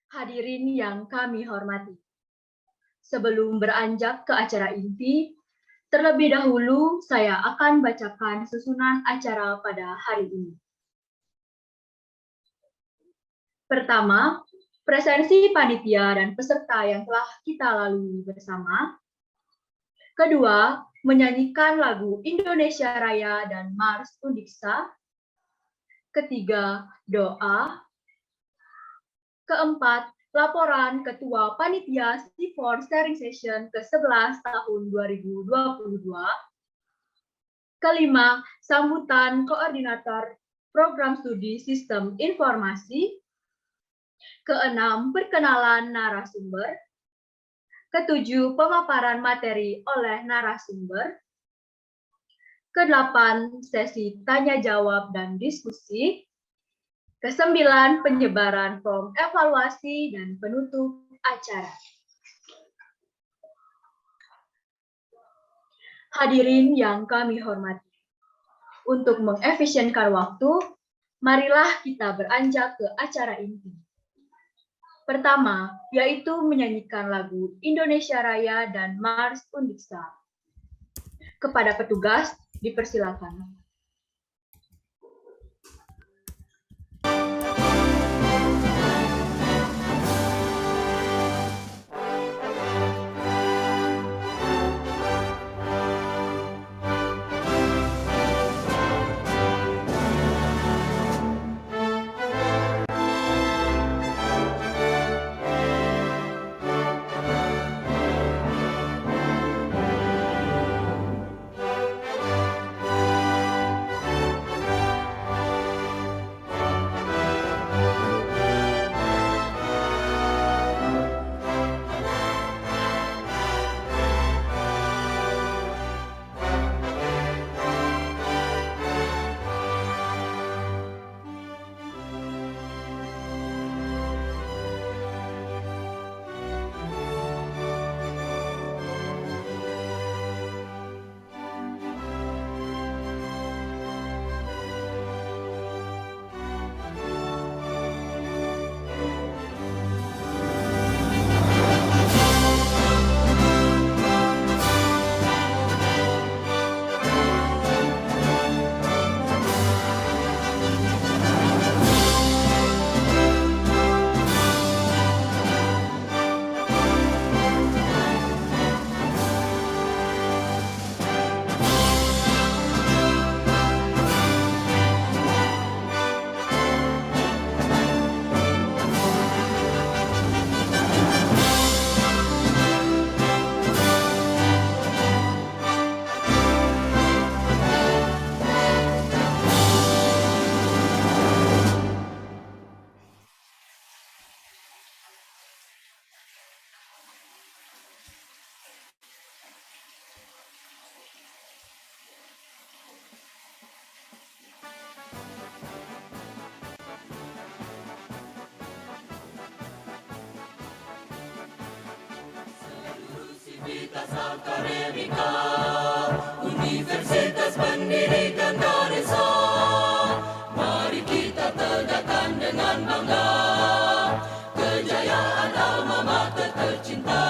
Hadirin yang kami hormati, sebelum beranjak ke acara inti, terlebih dahulu saya akan bacakan susunan acara pada hari ini. Pertama, presensi panitia dan peserta yang telah kita lalui bersama. Kedua, menyanyikan lagu Indonesia Raya dan Mars Undiksa. Ketiga, doa. Keempat, laporan Ketua Panitia C4 Sharing Session ke-11 tahun 2022. Kelima, sambutan Koordinator Program Studi Sistem Informasi. Keenam, perkenalan narasumber. Ketujuh, pemaparan materi oleh narasumber. Kedelapan, sesi tanya-jawab dan diskusi. Kesembilan, penyebaran form evaluasi dan penutup acara. Hadirin yang kami hormati, untuk mengefisienkan waktu, marilah kita beranjak ke acara inti. Pertama, yaitu menyanyikan lagu Indonesia Raya dan Mars Undiksa. Kepada petugas, dipersilakan. Universitas Akademika, Universitas Pendidikan Ganesha. Mari kita tegakkan dengan bangga kejayaan alma mater tercinta,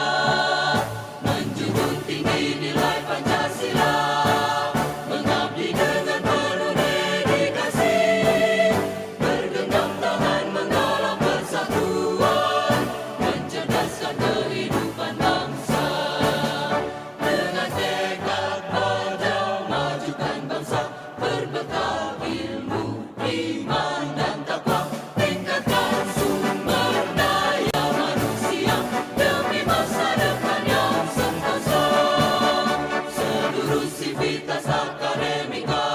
menjunjung tinggi nilai Pancasila, mengabdi dengan penuh dedikasi, bergenggam tangan menggalang persatuan, mencerdaskan kehidupan bangsa. Dengan tekad berjuang majukan bangsa, berbekal ilmu, iman dan takwa, tingkatkan sumber daya manusia demi masa depan yang sentosa. Seluruh sivitas akademika,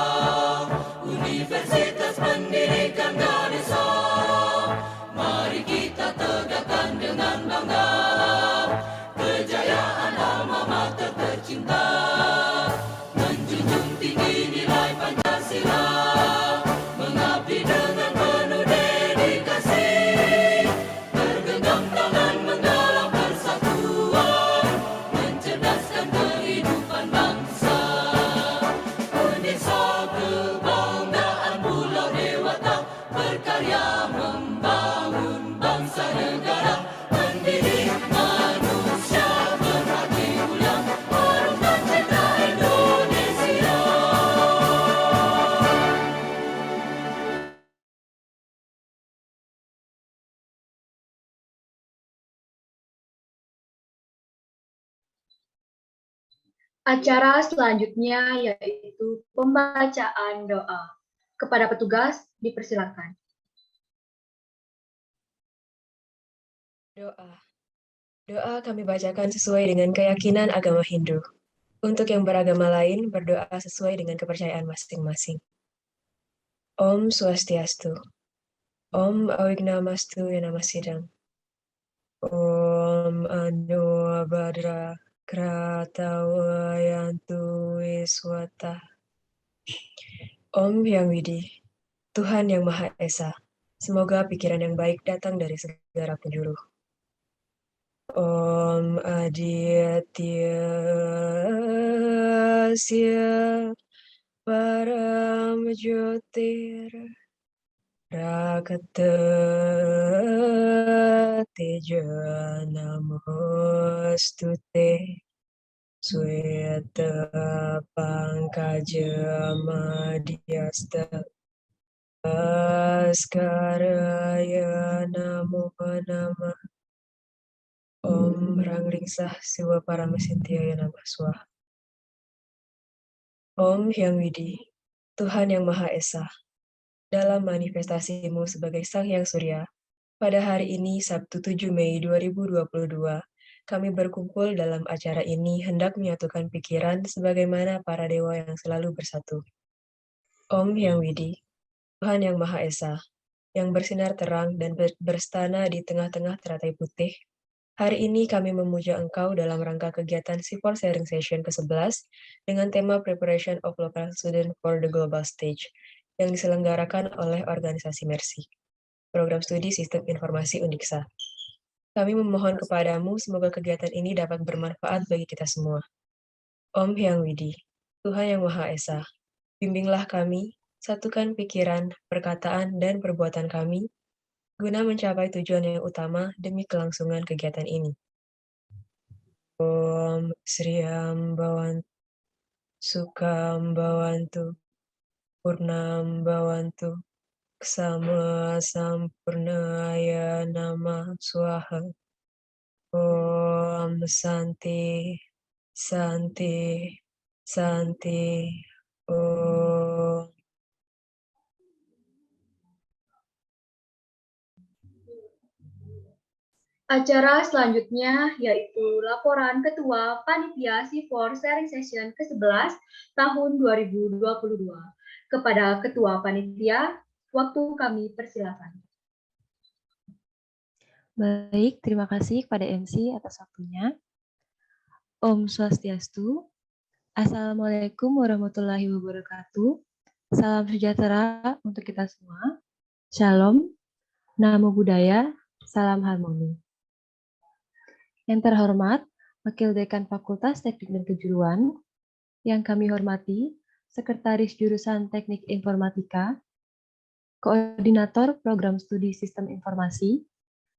Universitas Pendidikan Ganesha, mari kita tegakkan dengan bangga kejayaan alma mater tercinta, menjunjung tinggi nilai Pancasila, mengabdi dengan Acara selanjutnya yaitu pembacaan doa. Kepada petugas dipersilakan. Doa. Doa kami bacakan sesuai dengan keyakinan agama Hindu. Untuk yang beragama lain, berdoa sesuai dengan kepercayaan masing-masing. Om Swastiastu. Om Awignamastu Yanamasidam. Om Anu Badra Kratawayantu Wiswata. Om Yang Widi, Tuhan Yang Maha Esa. Semoga pikiran yang baik datang dari segala penjuru. Om Adityasya Param Jyotir Rakata Teja Namostute Sweta Pankaja Madhyasta Askaraya Namo Namah. Om Ranglingsah Siwa Paramasitya Namah Swaha. Om Hyang Widi, Tuhan Yang Maha Esa, dalam manifestasimu sebagai Sang Hyang Surya, pada hari ini Sabtu 7 Mei 2022, kami berkumpul dalam acara ini hendak menyatukan pikiran sebagaimana para dewa yang selalu bersatu. Om Hyang Widi, Tuhan Yang Maha Esa, yang bersinar terang dan berstana di tengah-tengah teratai putih, hari ini kami memuja Engkau dalam rangka kegiatan C4 Sharing Session ke-11 dengan tema Preparation of Local Student for the Global Stage yang diselenggarakan oleh organisasi Mercy, Program Studi Sistem Informasi Undiksa. Kami memohon kepadamu semoga kegiatan ini dapat bermanfaat bagi kita semua. Om Hyang Widi, Tuhan Yang Maha Esa, bimbinglah kami, satukan pikiran, perkataan, dan perbuatan kami guna mencapai tujuan yang utama demi kelangsungan kegiatan ini. Om Sri Ambawantu, Sukam Bawantu, Purnam Bawantu, Ksama Sampurnaya Nama Swaha. Om Santi, Santi, Santi, Om. Acara selanjutnya yaitu laporan Ketua Panitia C4 Sharing Session ke-11 tahun 2022. Kepada Ketua Panitia, waktu kami persilakan. Baik, terima kasih kepada MC atas waktunya. Om Swastiastu. Assalamualaikum warahmatullahi wabarakatuh. Salam sejahtera untuk kita semua. Shalom, Namo Buddhaya, salam harmoni. Yang terhormat, Wakil Dekan Fakultas Teknik dan Kejuruan, yang kami hormati, Sekretaris Jurusan Teknik Informatika, Koordinator Program Studi Sistem Informasi,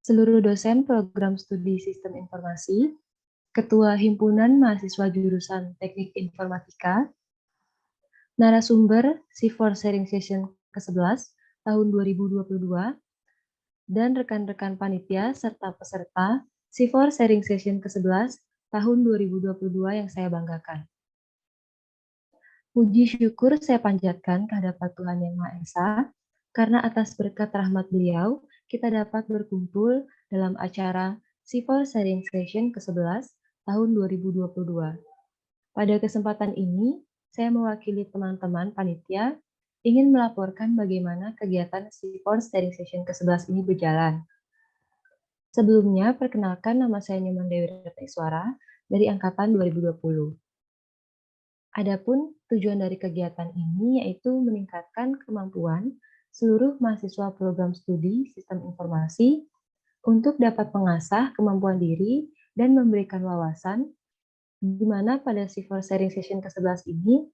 seluruh dosen Program Studi Sistem Informasi, Ketua Himpunan Mahasiswa Jurusan Teknik Informatika, narasumber C4 Sharing Session ke-11 tahun 2022, dan rekan-rekan panitia serta peserta C4 Sharing Session ke-11 tahun 2022 yang saya banggakan. Puji syukur saya panjatkan kehadapan Tuhan Yang Maha Esa, karena atas berkat rahmat beliau, kita dapat berkumpul dalam acara C4 Sharing Session ke-11 tahun 2022. Pada kesempatan ini, saya mewakili teman-teman panitia ingin melaporkan bagaimana kegiatan C4 Sharing Session ke-11 ini berjalan. Sebelumnya, perkenalkan nama saya Nyoman Dewi Retnaiswara dari Angkatan 2020. Adapun tujuan dari kegiatan ini yaitu meningkatkan kemampuan seluruh mahasiswa program studi Sistem Informasi untuk dapat mengasah kemampuan diri dan memberikan wawasan, di mana pada C4 Sharing Session ke-11 ini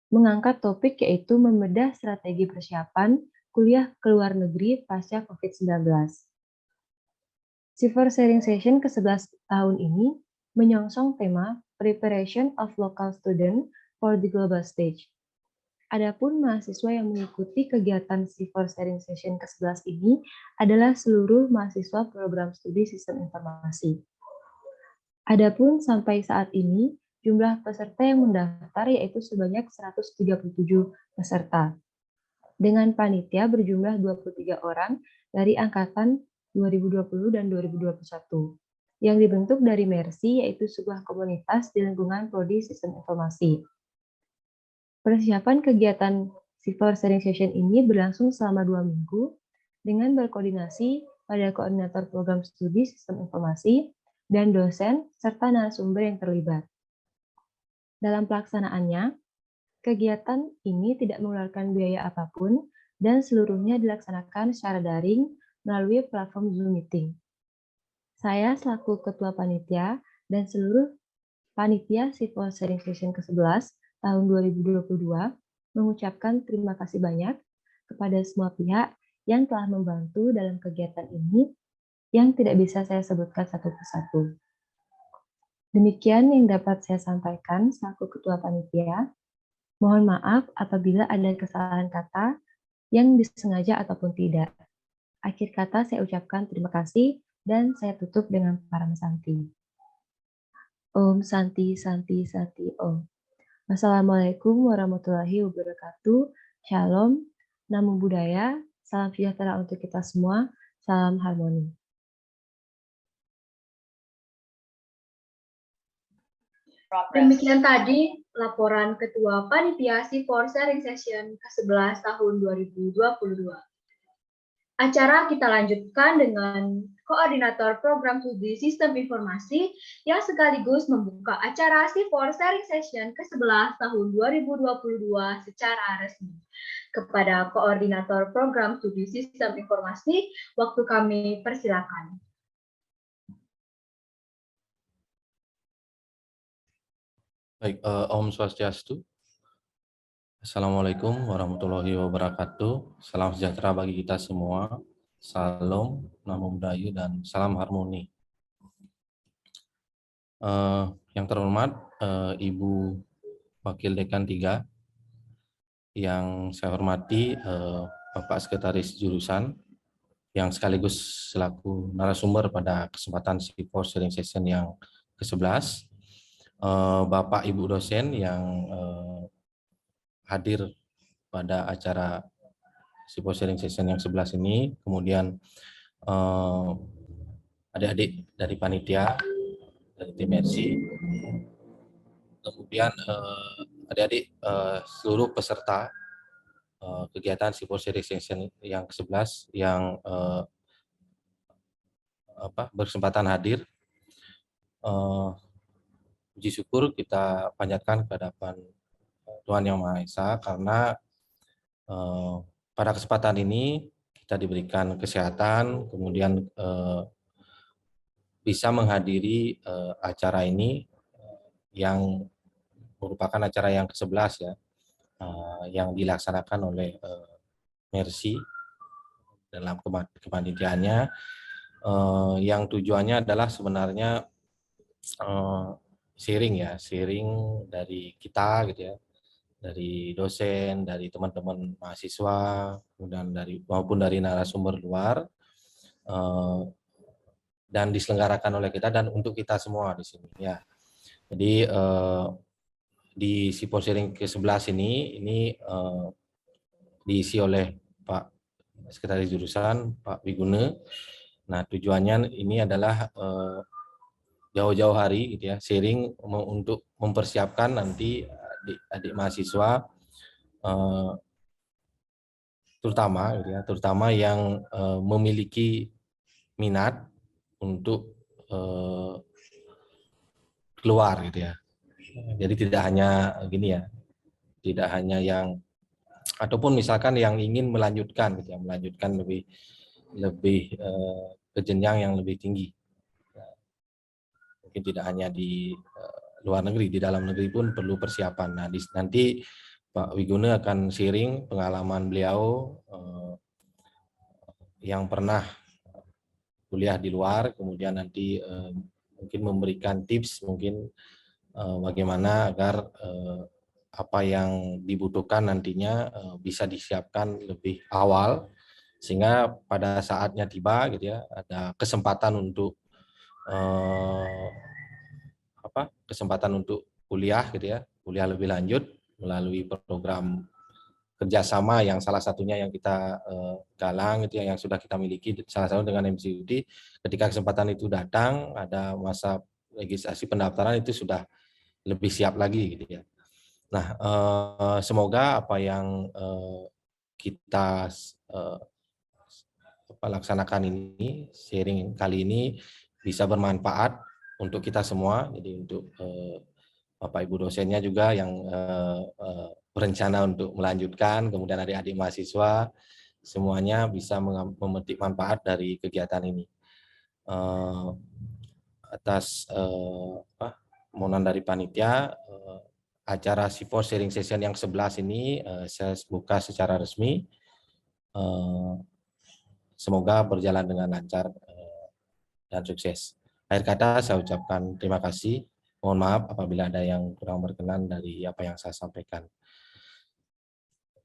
mengangkat topik yaitu membedah strategi persiapan kuliah ke luar negeri pasca COVID-19. C4 Sharing Session ke-11 tahun ini menyongsong tema Preparation of Local Student for the Global Stage. Adapun mahasiswa yang mengikuti kegiatan C4 Sharing Session ke-11 ini adalah seluruh mahasiswa program studi Sistem Informasi. Adapun sampai saat ini, Jumlah peserta yang mendaftar yaitu sebanyak 137 peserta. Dengan panitia berjumlah 23 orang dari angkatan 2020 dan 2021 yang dibentuk dari Mercy, yaitu sebuah komunitas di lingkungan Prodi Sistem Informasi. Persiapan kegiatan Civil Sharing Session ini berlangsung selama 2 minggu dengan berkoordinasi pada koordinator program studi Sistem Informasi dan dosen serta narasumber yang terlibat. Dalam pelaksanaannya, kegiatan ini tidak mengeluarkan biaya apapun dan seluruhnya dilaksanakan secara daring melalui platform Zoom Meeting. Saya selaku Ketua Panitia dan seluruh Panitia Civil Sharing Session ke-11 tahun 2022 mengucapkan terima kasih banyak kepada semua pihak yang telah membantu dalam kegiatan ini yang tidak bisa saya sebutkan satu persatu. Demikian yang dapat saya sampaikan selaku Ketua Panitia. Mohon maaf apabila ada kesalahan kata yang disengaja ataupun tidak. Akhir kata saya ucapkan terima kasih dan saya tutup dengan Param Santi. Om Santi Santi Santi Om. Wassalamualaikum warahmatullahi wabarakatuh. Shalom, Namo Buddhaya, salam sejahtera untuk kita semua, salam harmoni. Demikian tadi laporan Ketua Panitia Civil Sharing Session ke-11 tahun 2022. Acara kita lanjutkan dengan Koordinator Program Studi Sistem Informasi yang sekaligus membuka acara Civil Sharing Session ke-11 tahun 2022 secara resmi. Kepada Koordinator Program Studi Sistem Informasi, waktu kami persilakan. Baik, Om Swastiastu. Assalamualaikum warahmatullahi wabarakatuh. Salam sejahtera bagi kita semua. Salam, Namo Buddhaya, dan salam harmoni. Yang terhormat, Ibu Wakil Dekan 3, yang saya hormati Bapak Sekretaris Jurusan, yang sekaligus selaku narasumber pada kesempatan Civil Sharing Session yang ke-11, Bapak Ibu dosen yang hadir pada acara Civil Sharing Session yang 11 ini, kemudian adik-adik dari panitia, dari tim Mercy, kemudian adik-adik seluruh peserta kegiatan Civil Sharing Session yang ke-11 yang berkesempatan hadir. Puji syukur kita panjatkan ke hadapan Tuhan Yang Maha Esa karena pada kesempatan ini kita diberikan kesehatan, kemudian bisa menghadiri acara ini yang merupakan acara yang ke-11 ya, yang dilaksanakan oleh Mercy dalam kepanitiaannya, yang tujuannya adalah sebenarnya sharing dari kita gitu ya, dari dosen, dari teman-teman mahasiswa, kemudian maupun dari narasumber luar, dan diselenggarakan oleh kita dan untuk kita semua di sini ya. Jadi di Civil Sharing ke-11 ini diisi oleh Pak Sekretaris Jurusan, Pak Wiguna. Nah, tujuannya ini adalah jauh-jauh hari gitu ya, sharing untuk mempersiapkan nanti adik mahasiswa terutama gitu ya, terutama yang memiliki minat untuk keluar gitu ya. Jadi tidak hanya gini ya, tidak hanya yang ataupun misalkan yang ingin melanjutkan gitu ya, melanjutkan lebih ke jenjang yang lebih tinggi. Mungkin tidak hanya di luar negeri, di dalam negeri pun perlu persiapan. Nah, nanti Pak Wiguna akan sharing pengalaman beliau yang pernah kuliah di luar, kemudian nanti mungkin memberikan tips mungkin bagaimana agar apa yang dibutuhkan nantinya bisa disiapkan lebih awal, sehingga pada saatnya tiba gitu ya, ada kesempatan untuk kuliah gitu ya, kuliah lebih lanjut melalui program kerjasama yang salah satunya yang kita galang itu yang sudah kita miliki salah satu dengan MCUD. Ketika kesempatan itu datang, ada masa registrasi pendaftaran itu sudah lebih siap lagi gitu ya. Nah, semoga apa yang kita laksanakan ini, sharing kali ini bisa bermanfaat untuk kita semua. Jadi untuk Bapak Ibu dosennya juga yang berencana untuk melanjutkan, kemudian adik-adik mahasiswa, semuanya bisa memetik manfaat dari kegiatan ini. Atas permohonan dari panitia, acara C4 Sharing Session yang 11 ini saya buka secara resmi. Semoga berjalan dengan lancar dan sukses. Akhir kata saya ucapkan terima kasih. Mohon maaf apabila ada yang kurang berkenan dari apa yang saya sampaikan.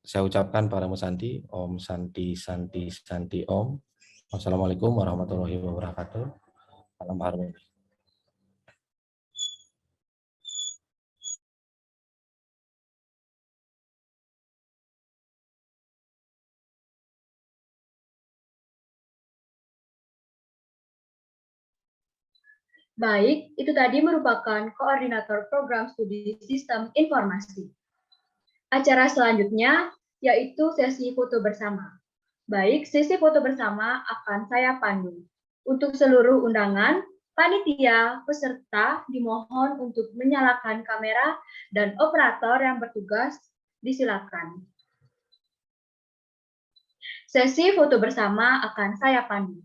Saya ucapkan para Santi, Om Santi, Santi, Santi, Om. Wassalamualaikum warahmatullahi wabarakatuh. Salam harmoni. Baik, itu tadi merupakan koordinator program studi sistem informasi. Acara selanjutnya yaitu sesi foto bersama. Baik, sesi foto bersama akan saya pandu. Untuk seluruh undangan, panitia, peserta dimohon untuk menyalakan kamera dan operator yang bertugas disilakan. Sesi foto bersama akan saya pandu.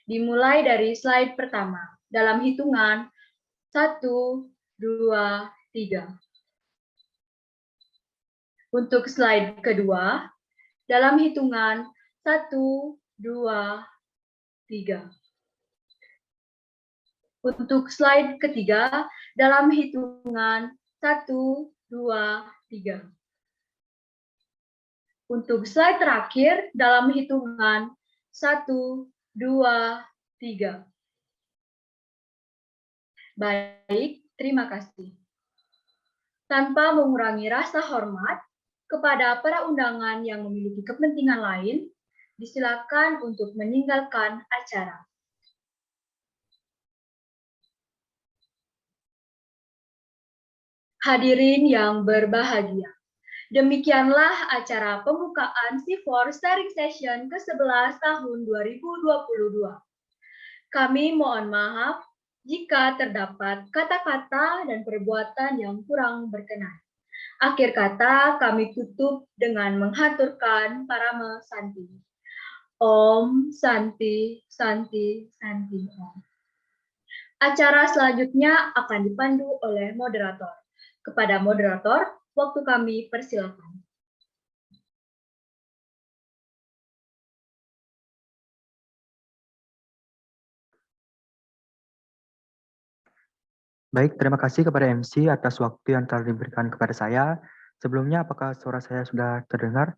Dimulai dari slide pertama. Dalam hitungan 1, 2, 3. Untuk slide kedua, dalam hitungan 1, 2, 3. Untuk slide ketiga, dalam hitungan 1, 2, 3. Untuk slide terakhir, dalam hitungan 1, 2, 3. Baik, terima kasih. Tanpa mengurangi rasa hormat kepada para undangan yang memiliki kepentingan lain, disilakan untuk meninggalkan acara. Hadirin yang berbahagia, demikianlah acara pembukaan C4 Sharing Session ke-11 tahun 2022. Kami mohon maaf jika terdapat kata-kata dan perbuatan yang kurang berkenan. Akhir kata kami tutup dengan menghaturkan Parama Santi. Om Santi, Santi, Santi Om. Acara selanjutnya akan dipandu oleh moderator. Kepada moderator, waktu kami persilakan. Baik, terima kasih kepada MC atas waktu yang telah diberikan kepada saya. Sebelumnya, apakah suara saya sudah terdengar?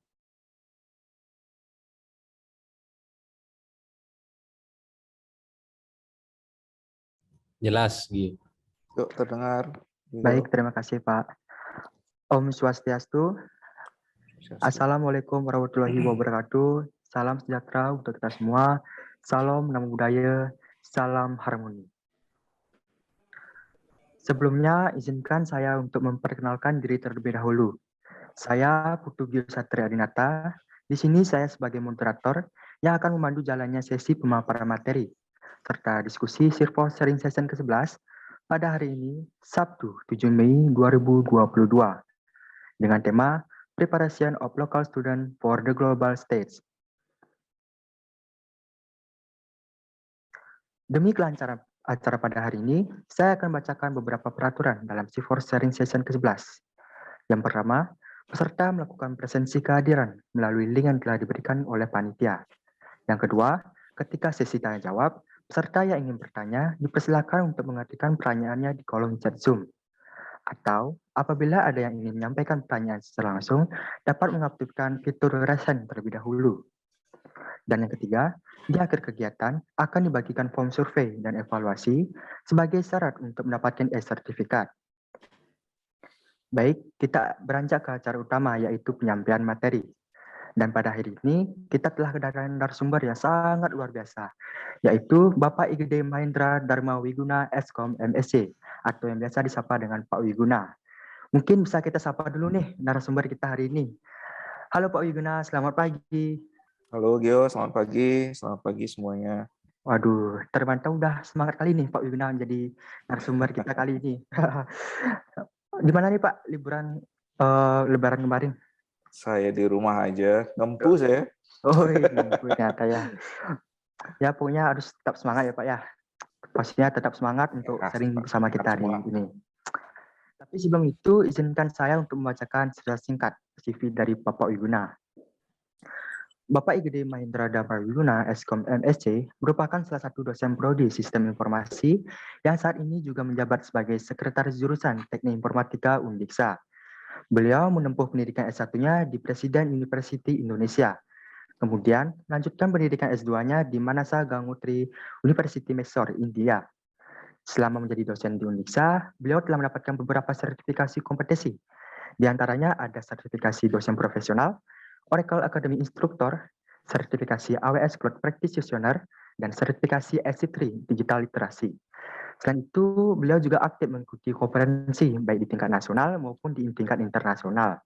Jelas, Gi. Yuk, terdengar. Baik, terima kasih Pak. Om Swastiastu. Assalamualaikum warahmatullahi wabarakatuh. Salam sejahtera untuk kita semua. Salam Namo Buddhaya. Salam harmoni. Sebelumnya, izinkan saya untuk memperkenalkan diri terlebih dahulu. Saya Putu Gio Satria Adinata. Di sini saya sebagai moderator yang akan memandu jalannya sesi pemaparan materi serta diskusi C4 Sharing Session ke-11 pada hari ini, Sabtu 7 Mei 2022, dengan tema Preparation of Local Student for the Global Stage. Demi kelancaran acara pada hari ini, saya akan bacakan beberapa peraturan dalam C4 Sharing Session ke-11. Yang pertama, peserta melakukan presensi kehadiran melalui link yang telah diberikan oleh panitia. Yang kedua, ketika sesi tanya jawab, peserta yang ingin bertanya dipersilakan untuk mengetikkan pertanyaannya di kolom chat Zoom. Atau apabila ada yang ingin menyampaikan pertanyaan secara langsung, dapat mengaktifkan fitur raise hand terlebih dahulu. Dan yang ketiga, di akhir kegiatan akan dibagikan form survei dan evaluasi sebagai syarat untuk mendapatkan e-sertifikat. Baik, kita beranjak ke acara utama yaitu penyampaian materi. Dan pada hari ini kita telah kedatangan narasumber yang sangat luar biasa, yaitu Bapak Igede Mahendra Dharma Wiguna Eskom MSc, atau yang biasa disapa dengan Pak Wiguna. Mungkin bisa kita sapa dulu nih narasumber kita hari ini. Halo Pak Wiguna, selamat pagi. Halo Gio, selamat pagi semuanya. Waduh, termantau udah semangat kali nih Pak Wiguna menjadi narasumber kita kali ini. Gimana nih Pak liburan Lebaran kemarin? Saya di rumah aja, ngempu saya. Oh, ternyata ya. Ya pokoknya harus tetap semangat ya Pak ya. Pastinya tetap semangat untuk Ya, sering bersama kita hari semua. ini. Tapi sebelum itu izinkan saya untuk membacakan secara singkat CV dari Bapak Wiguna. Bapak Igede Mahendra Dharma Wiguna Eskom MSc merupakan salah satu dosen prodi Sistem Informasi yang saat ini juga menjabat sebagai Sekretaris Jurusan Teknik Informatika Undiksa. Beliau menempuh pendidikan S1-nya di Presiden University Indonesia. Kemudian melanjutkan pendidikan S2-nya di Manasa Gangotri University Mysore, India. Selama menjadi dosen di Undiksa, beliau telah mendapatkan beberapa sertifikasi kompetensi. Di antaranya ada sertifikasi dosen profesional, Oracle Academy Instructor, sertifikasi AWS Cloud Practitioner, dan sertifikasi SC3 Digital Literasi. Selain itu, beliau juga aktif mengikuti konferensi baik di tingkat nasional maupun di tingkat internasional.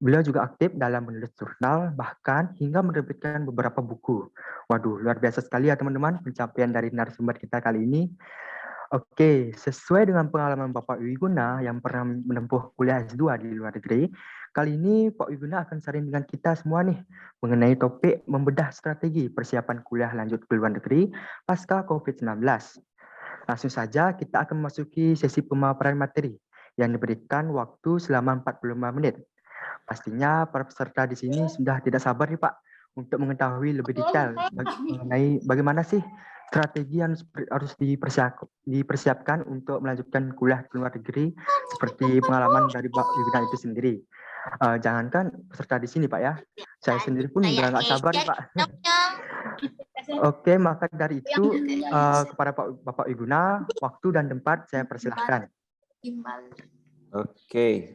Beliau juga aktif dalam menulis jurnal, bahkan hingga menerbitkan beberapa buku. Waduh, luar biasa sekali ya teman-teman pencapaian dari narasumber kita kali ini. Oke, sesuai dengan pengalaman Bapak Wiguna yang pernah menempuh kuliah S2 di luar negeri, kali ini Pak Wiguna akan sharing dengan kita semua nih mengenai topik membedah strategi persiapan kuliah lanjut ke luar negeri pasca COVID-19. Langsung saja kita akan memasuki sesi pemaparan materi yang diberikan waktu selama 45 menit. Pastinya para peserta di sini sudah tidak sabar nih Pak untuk mengetahui lebih detail mengenai bagaimana sih strategi yang harus dipersiapkan untuk melanjutkan kuliah ke luar negeri seperti pengalaman dari Pak Wiguna itu sendiri. Jangankan peserta di sini Pak ya, saya sendiri pun udah nggak sabar nih Pak. Oke, maka dari itu kepada Bapak Wiguna, waktu dan tempat saya persilahkan. Oke,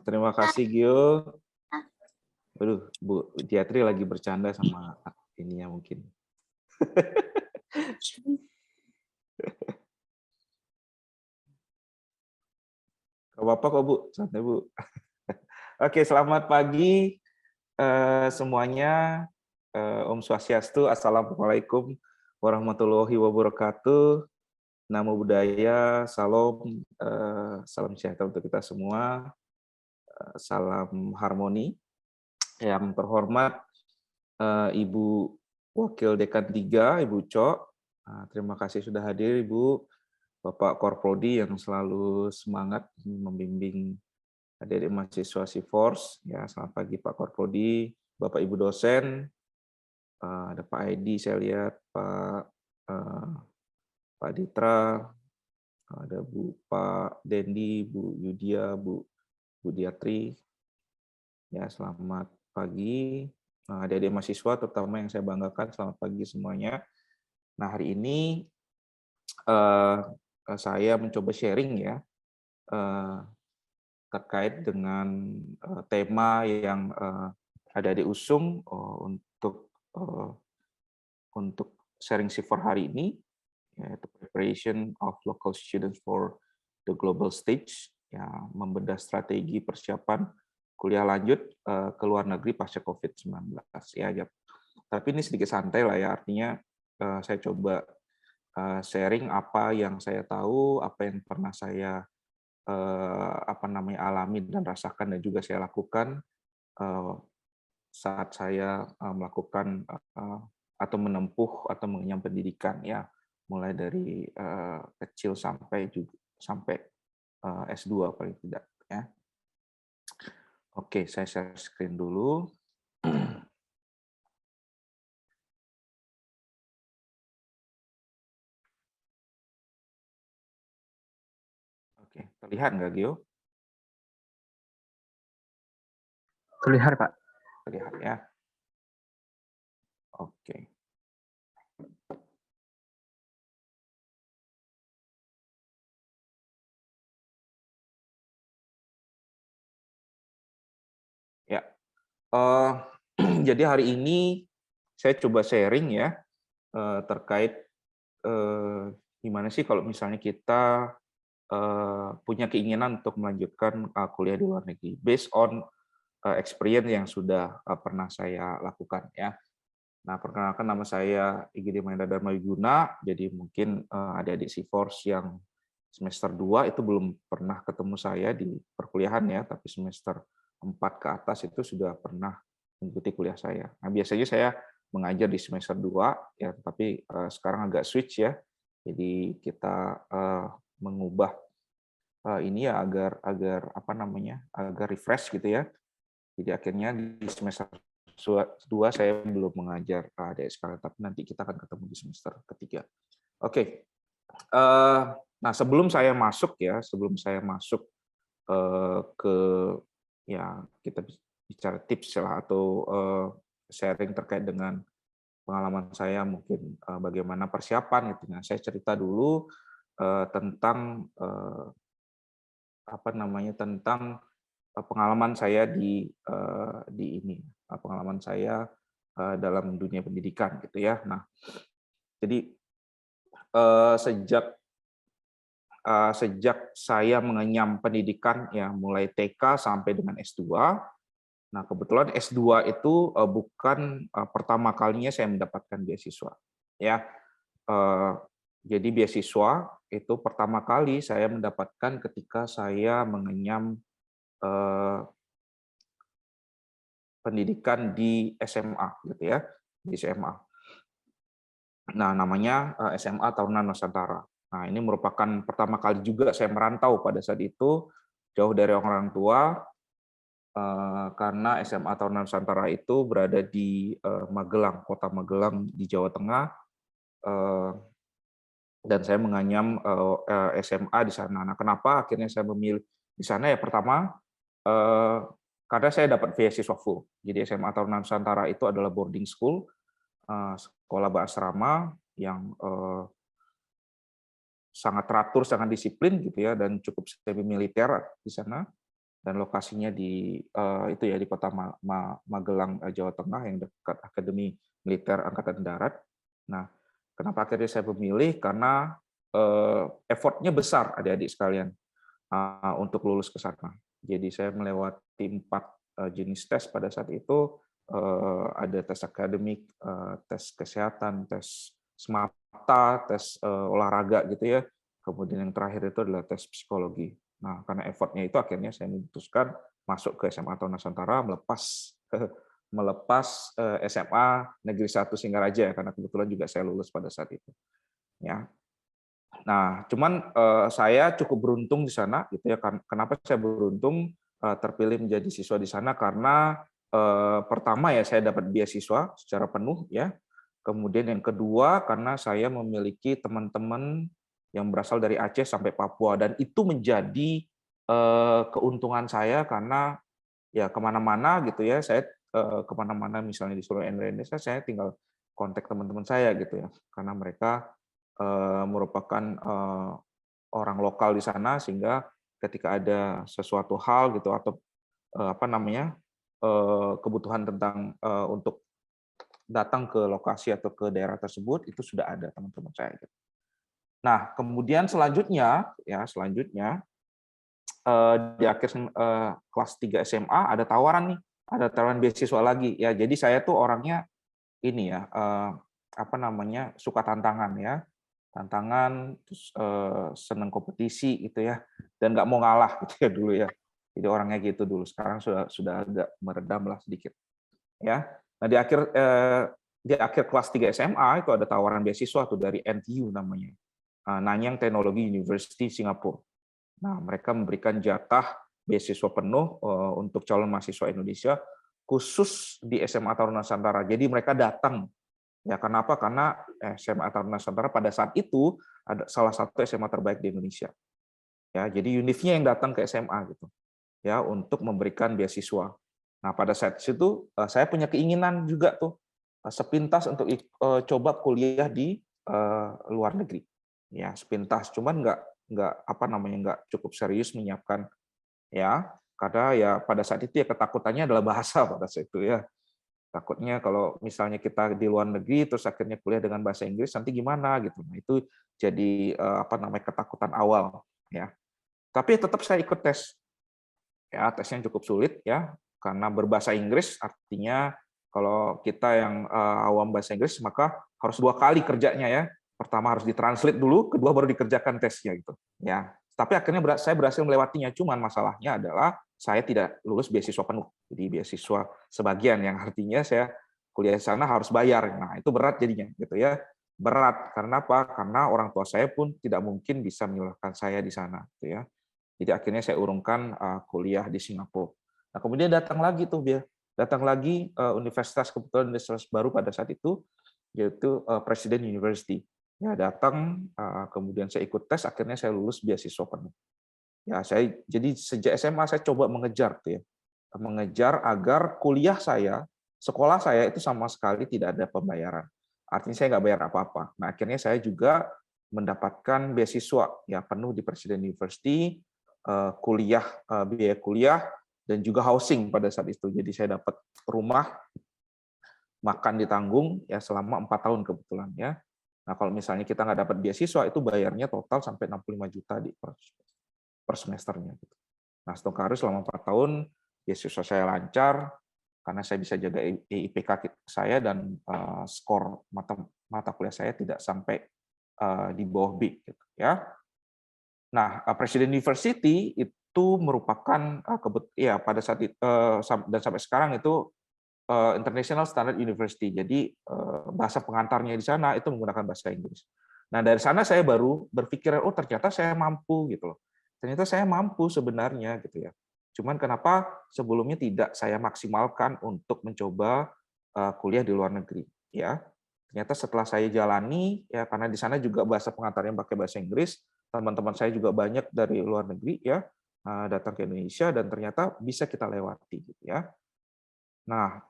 terima kasih Gio. Aduh, Bu Diatri lagi bercanda sama ininya mungkin. Gak apa-apa kok Bu, santai Bu. Oke, selamat pagi semuanya. Om Swastiastu, Assalamualaikum warahmatullahi wabarakatuh. Namo Buddhaya, Salam, salam sejahtera untuk kita semua. Salam harmoni. Yang terhormat Ibu Wakil Dekan 3, Ibu Cok. Terima kasih sudah hadir Ibu. Bapak Korprodi yang selalu semangat membimbing adik-adik mahasiswa SIFORS. Ya, selamat pagi Pak Korprodi, Bapak Ibu dosen, ada Pak Edi, saya lihat Pak Ditra, ada Pak Dendi, Bu Yudia, Bu Diatri. Ya, selamat pagi adik-adik mahasiswa, terutama yang saya banggakan, selamat pagi semuanya. Nah, hari ini saya mencoba sharing ya terkait dengan tema yang adik-adik usung untuk sharing C4 hari ini, yaitu preparation of local students for the global stage, ya, membedah strategi persiapan kuliah lanjut ke luar negeri pasca COVID-19. Ya, tapi ini sedikit santai lah ya, artinya saya coba sharing apa yang saya tahu, apa yang pernah saya alami dan rasakan dan juga saya lakukan saat saya melakukan atau menempuh atau mengenyam pendidikan ya, mulai dari kecil sampai S2 paling tidak ya. Oke, saya share screen dulu. Oke, terlihat nggak Gio? Terlihat Pak. Terlihat ya. Oke. Eh, jadi hari ini saya coba sharing ya terkait gimana sih kalau misalnya kita punya keinginan untuk melanjutkan kuliah di luar negeri based on experience yang sudah pernah saya lakukan ya. Nah, perkenalkan nama saya Igede Mahendra Dharma Wiguna. Jadi mungkin adik-adik C-Force yang semester 2 itu belum pernah ketemu saya di perkuliahan ya, tapi semester 4 ke atas itu sudah pernah mengikuti kuliah saya. Nah, biasanya saya mengajar di semester 2 ya, tapi sekarang agak switch ya. Jadi kita mengubah ini ya agar apa namanya? Agar refresh gitu ya. Jadi akhirnya di semester 2 saya belum mengajar adik sekalian, tapi nanti kita akan ketemu di semester ketiga. Oke. Nah, sebelum saya masuk ke ya kita bicara tips lah atau sharing terkait dengan pengalaman saya mungkin bagaimana persiapan gitu. Nah, saya cerita dulu tentang apa namanya tentang pengalaman saya di ini pengalaman saya dalam dunia pendidikan gitu ya. Nah, jadi sejak saya mengenyam pendidikan ya mulai TK sampai dengan S2. Nah, kebetulan S2 itu bukan pertama kalinya saya mendapatkan beasiswa. Ya, jadi beasiswa itu pertama kali saya mendapatkan ketika saya mengenyam pendidikan di SMA, gitu ya, di SMA. Nah, namanya SMA Tarunan Nusantara. Nah, ini merupakan pertama kali juga saya merantau pada saat itu, jauh dari orang tua, karena SMA Tarunan Nusantara itu berada di Magelang, kota Magelang di Jawa Tengah, dan saya menganyam SMA di sana. Nah, kenapa akhirnya saya memilih di sana ya? Pertama, karena saya dapat beasiswa full. Jadi SMA Tarunan Nusantara itu adalah boarding school, sekolah berasrama yang sangat teratur, sangat disiplin gitu ya, dan cukup semi militer di sana. Dan lokasinya di itu ya di kota Magelang, Jawa Tengah yang dekat Akademi Militer Angkatan Darat. Nah, kenapa akhirnya saya memilih? Karena effortnya besar adik-adik sekalian untuk lulus ke sana. Jadi saya melewati 4 jenis tes pada saat itu, ada tes akademik, tes kesehatan, tes semata, tes olahraga gitu ya. Kemudian yang terakhir itu adalah tes psikologi. Nah, karena effortnya itu akhirnya saya memutuskan masuk ke SMA Tarunan Nusantara, melepas SMA Negeri 1 Singaraja karena kebetulan juga saya lulus pada saat itu. Ya. Nah, cuman saya cukup beruntung di sana gitu ya. Kenapa saya beruntung terpilih menjadi siswa di sana? Karena pertama ya saya dapat beasiswa secara penuh ya. Kemudian yang kedua karena saya memiliki teman-teman yang berasal dari Aceh sampai Papua, dan itu menjadi keuntungan saya karena ya kemana-mana gitu ya, saya kemana-mana misalnya di seluruh Indonesia saya tinggal kontak teman-teman saya gitu ya, karena mereka merupakan orang lokal di sana, sehingga ketika ada sesuatu hal gitu atau apa namanya kebutuhan tentang untuk datang ke lokasi atau ke daerah tersebut itu sudah ada teman-teman saya. Gitu. Nah, kemudian selanjutnya di akhir kelas 3 SMA ada tawaran nih, ada tawaran beasiswa lagi ya. Jadi saya tuh orangnya ini ya, apa namanya, suka tantangan ya. Tantangan, terus senang kompetisi gitu ya, dan nggak mau ngalah gitu ya dulu ya. Jadi orangnya gitu dulu. Sekarang sudah agak meredam lah sedikit. Ya. Nah, di akhir kelas 3 SMA itu ada tawaran beasiswa tuh dari NTU namanya. Nanyang Technology University Singapura. Nah, mereka memberikan jatah beasiswa penuh untuk calon mahasiswa Indonesia khusus di SMA Tarunan Nusantara. Jadi mereka datang. Ya, kenapa? Karena SMA Tarunan Nusantara pada saat itu ada salah satu SMA terbaik di Indonesia. Ya, jadi UNIF-nya yang datang ke SMA gitu. Ya, untuk memberikan beasiswa. Nah, pada saat itu saya punya keinginan juga tuh sepintas untuk coba kuliah di luar negeri. Ya, sepintas, cuman nggak apa namanya nggak cukup serius menyiapkan ya, Karena ya pada saat itu ya ketakutannya adalah bahasa pada saat itu ya. Takutnya kalau misalnya kita di luar negeri terus akhirnya kuliah dengan bahasa Inggris nanti gimana gitu. Nah, itu jadi ketakutan awal ya. Tapi tetap saya ikut tes. Ya, tesnya cukup sulit ya karena berbahasa Inggris artinya kalau kita yang awam bahasa Inggris maka harus 2 kali kerjanya ya. Pertama harus ditranslate dulu, kedua baru dikerjakan tesnya gitu. Ya. Tapi akhirnya saya berhasil melewatinya. Cuman masalahnya adalah saya tidak lulus beasiswa penuh. Jadi beasiswa sebagian yang artinya saya kuliah di sana harus bayar. Nah, itu berat jadinya gitu ya. Berat karena apa? Karena orang tua saya pun tidak mungkin bisa menyalurkan saya di sana gitu ya. Jadi akhirnya saya urungkan kuliah di Singapura. Nah, kemudian datang lagi universitas, kebetulan universitas baru pada saat itu yaitu Presiden University. Ya, datang, kemudian saya ikut tes, akhirnya saya lulus beasiswa penuh. Ya, jadi sejak SMA saya coba mengejar tuh ya. Mengejar agar kuliah saya, sekolah saya itu sama sekali tidak ada pembayaran. Artinya saya nggak bayar apa-apa. Nah, akhirnya saya juga mendapatkan beasiswa ya penuh di Presiden University, biaya kuliah dan juga housing pada saat itu. Jadi saya dapat rumah, makan ditanggung ya selama 4 tahun kebetulan ya. Nah, kalau misalnya kita nggak dapat beasiswa, itu bayarnya total sampai 65 juta per semesternya. Nah, setelah selama 4 tahun, beasiswa saya lancar, karena saya bisa jaga IPK saya dan skor mata kuliah saya tidak sampai di bawah B. Gitu, ya. Nah, Presiden University itu merupakan, pada saat itu, dan sampai sekarang itu, International Standard University. Jadi bahasa pengantarnya di sana itu menggunakan bahasa Inggris. Nah, dari sana saya baru berpikir, oh ternyata saya mampu gitu loh. Ternyata saya mampu sebenarnya gitu ya. Cuman kenapa sebelumnya tidak saya maksimalkan untuk mencoba kuliah di luar negeri ya. Ternyata setelah saya jalani ya, karena di sana juga bahasa pengantarnya pakai bahasa Inggris, teman-teman saya juga banyak dari luar negeri ya datang ke Indonesia dan ternyata bisa kita lewati gitu ya. Nah,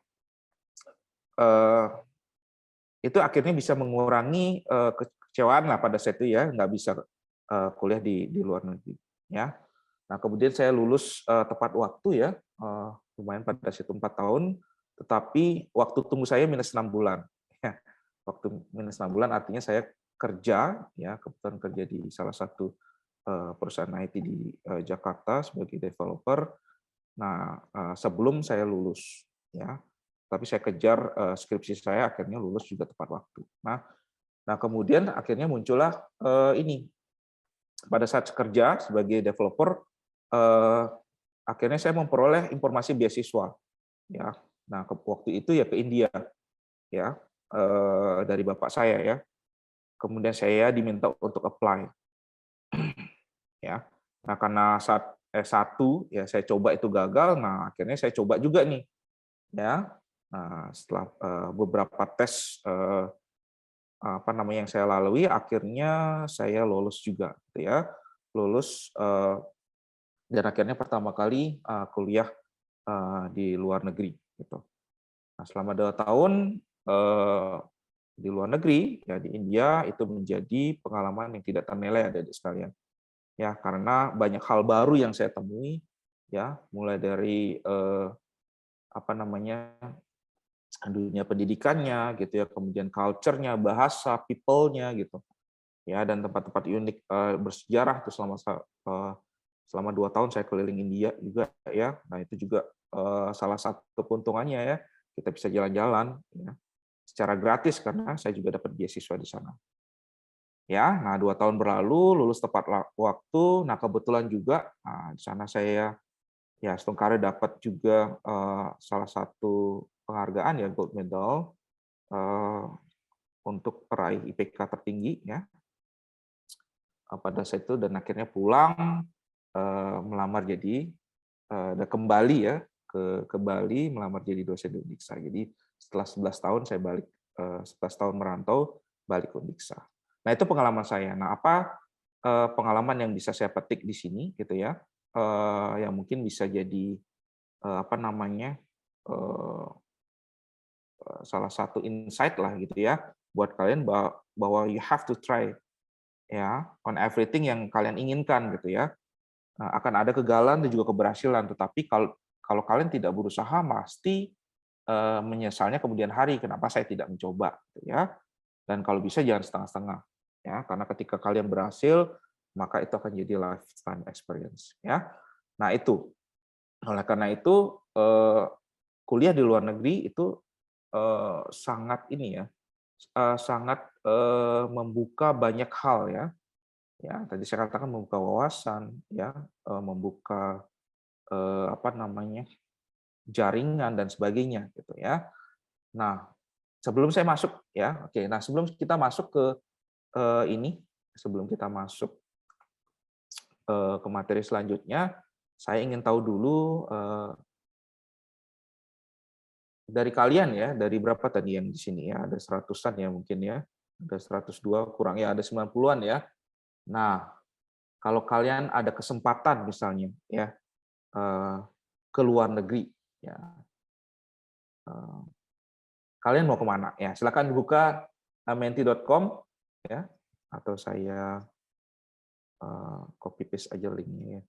itu akhirnya bisa mengurangi kekecewaan lah pada saat itu ya, nggak bisa kuliah di luar negeri ya. Nah, kemudian saya lulus tepat waktu ya, lumayan pada situ 4 tahun, tetapi waktu tunggu saya minus 6 bulan. Ya, waktu minus 6 bulan artinya saya kerja ya, kebetulan kerja di salah satu perusahaan IT di Jakarta sebagai developer. Nah, sebelum saya lulus ya. Tapi saya kejar skripsi saya akhirnya lulus juga tepat waktu. Nah kemudian akhirnya muncullah ini pada saat kerja sebagai developer akhirnya saya memperoleh informasi beasiswa ya. Nah waktu itu ya ke India ya dari bapak saya ya. Kemudian saya diminta untuk apply ya. Nah karena saat S1 ya saya coba itu gagal. Nah akhirnya saya coba juga nih ya. Nah, setelah beberapa tes yang saya lalui, akhirnya saya lolos juga, gitu ya, lulus dan akhirnya pertama kali kuliah di luar negeri, gitu. Nah, selama 2 tahun di luar negeri, ya di India itu menjadi pengalaman yang tidak ternilai adik-adik sekalian, ya karena banyak hal baru yang saya temui, ya mulai dari dunia pendidikannya gitu ya, kemudian culture-nya, bahasa, people-nya gitu. Ya, dan tempat-tempat unik bersejarah itu selama 2 tahun saya keliling India juga ya. Nah, itu juga salah satu keuntungannya ya, kita bisa jalan-jalan ya secara gratis karena saya juga dapat beasiswa di sana. Ya, nah 2 tahun berlalu, lulus tepat waktu. Nah, kebetulan juga di sana saya ya setengkali dapat juga salah satu penghargaan ya gold medal untuk peraih IPK tertinggi ya pada saat itu dan akhirnya pulang melamar jadi dan kembali ya ke Bali melamar jadi dosen di Undiksa. Jadi setelah 11 tahun saya balik 11 tahun merantau balik ke Undiksa. Nah, itu pengalaman saya. Nah, apa pengalaman yang bisa saya petik di sini gitu ya. Yang mungkin bisa jadi salah satu insight lah gitu ya buat kalian bahwa you have to try ya on everything yang kalian inginkan gitu ya. akan ada kegagalan dan juga keberhasilan. Tetapi kalau kalian tidak berusaha, pasti menyesalnya kemudian hari, kenapa saya tidak mencoba, gitu ya. Dan kalau bisa jangan setengah-setengah, ya, karena ketika kalian berhasil, maka itu akan jadi lifetime experience, ya. Nah itu, oleh karena itu kuliah di luar negeri itu sangat ini ya, sangat membuka banyak hal ya. Ya, tadi saya katakan membuka wawasan, ya, membuka apa namanya, jaringan dan sebagainya, gitu ya. Nah, sebelum saya masuk ya, oke. Nah, sebelum kita masuk ke ini, sebelum kita masuk ke materi selanjutnya, saya ingin tahu dulu dari kalian ya, dari berapa tadi yang di sini ya, ada 100-an ya mungkin ya, ada 102 kurang ya, ada 90-an ya. Nah, kalau kalian ada kesempatan misalnya ya ke luar negeri, ya, kalian mau kemana? Ya, silakan buka menti.com ya, atau saya copy paste aja linknya ya.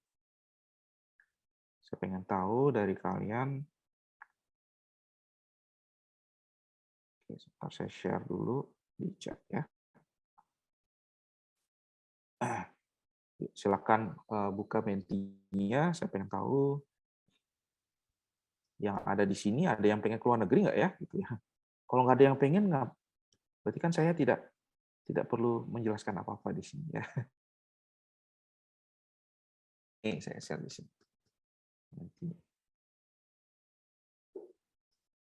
Saya pengen tahu dari kalian. Oke, sebentar saya share dulu di chat ya. Silakan buka Mentinya, saya pengen tahu yang ada di sini ada yang pengen keluar negeri nggak ya, gitu ya. Kalau nggak ada yang pengen, nggak, berarti kan saya tidak perlu menjelaskan apa-apa di sini ya. Ini saya share di sini.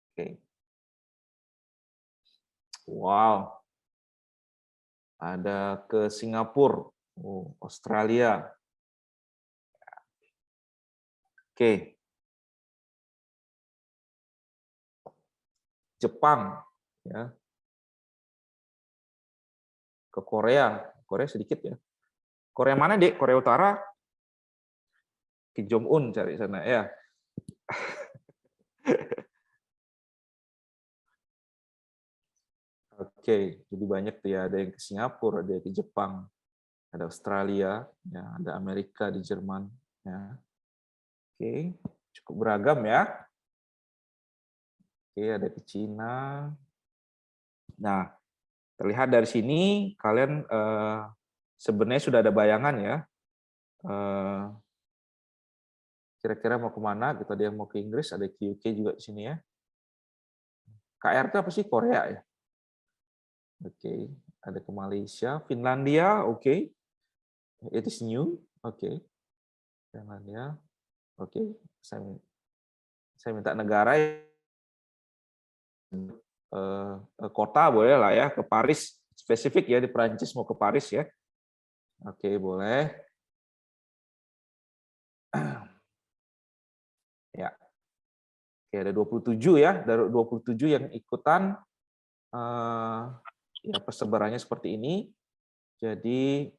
Oke. Wow. Ada ke Singapura, Australia. Oke. Jepang, ya. Ke Korea, Korea sedikit ya. Korea mana, Dek? Korea Utara? Kim Jong Un cari sana ya. Oke, jadi banyak tuh ya, ada yang ke Singapura, ada yang ke Jepang, ada Australia, ya, ada Amerika di Jerman, ya. Oke, cukup beragam ya. Oke, ada ke Cina. Nah, terlihat dari sini kalian sebenarnya sudah ada bayangan ya. Kira-kira mau kemana? Gitu, ada yang mau ke Inggris, ada ke UK juga di sini ya. KR itu apa sih? Korea ya. Oke, ada ke Malaysia, Finlandia, oke. It is new, oke. Finlandia, oke. Saya minta negara, kota boleh lah ya, ke Paris, spesifik ya, di Perancis mau ke Paris ya. Oke, boleh. Ya. Oke, ada 27 ya, dari 27 yang ikutan. Ya, persebarannya seperti ini. Jadi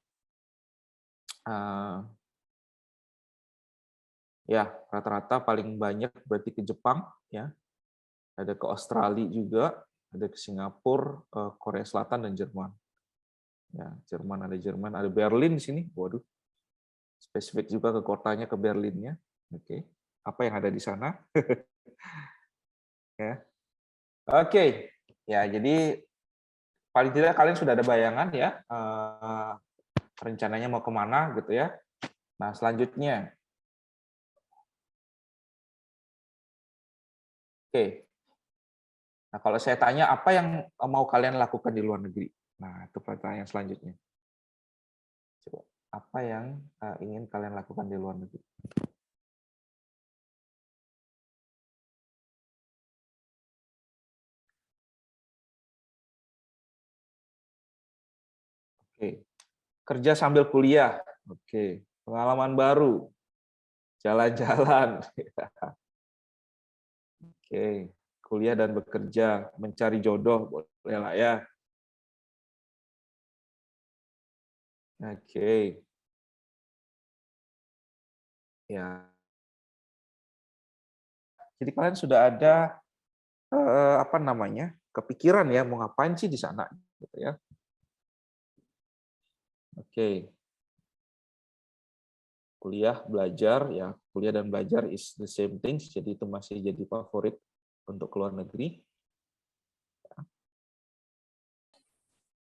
ya rata-rata paling banyak berarti ke Jepang ya, ada ke Australia juga, ada ke Singapura, Korea Selatan dan Jerman. Ya, Jerman, ada Berlin di sini. Waduh, spesifik juga ke kotanya, ke Berlinnya. Oke, apa yang ada di sana? Ya, oke. Ya, jadi paling tidak kalian sudah ada bayangan ya, rencananya mau kemana gitu ya. Nah, selanjutnya. Oke. Nah, kalau saya tanya apa yang mau kalian lakukan di luar negeri? Nah, itu pertanyaan selanjutnya. Coba, apa yang ingin kalian lakukan di luar negeri? Oke. Kerja sambil kuliah. Oke. Pengalaman baru. Jalan-jalan. Oke. Kuliah dan bekerja, mencari jodoh, boleh lah ya. Oke. Ya. Jadi kalian sudah ada apa namanya? Kepikiran ya mau ngapain sih di sana gitu ya. Oke. kuliah, belajar, ya kuliah dan belajar is the same things, jadi itu masih jadi favorit untuk keluar negeri.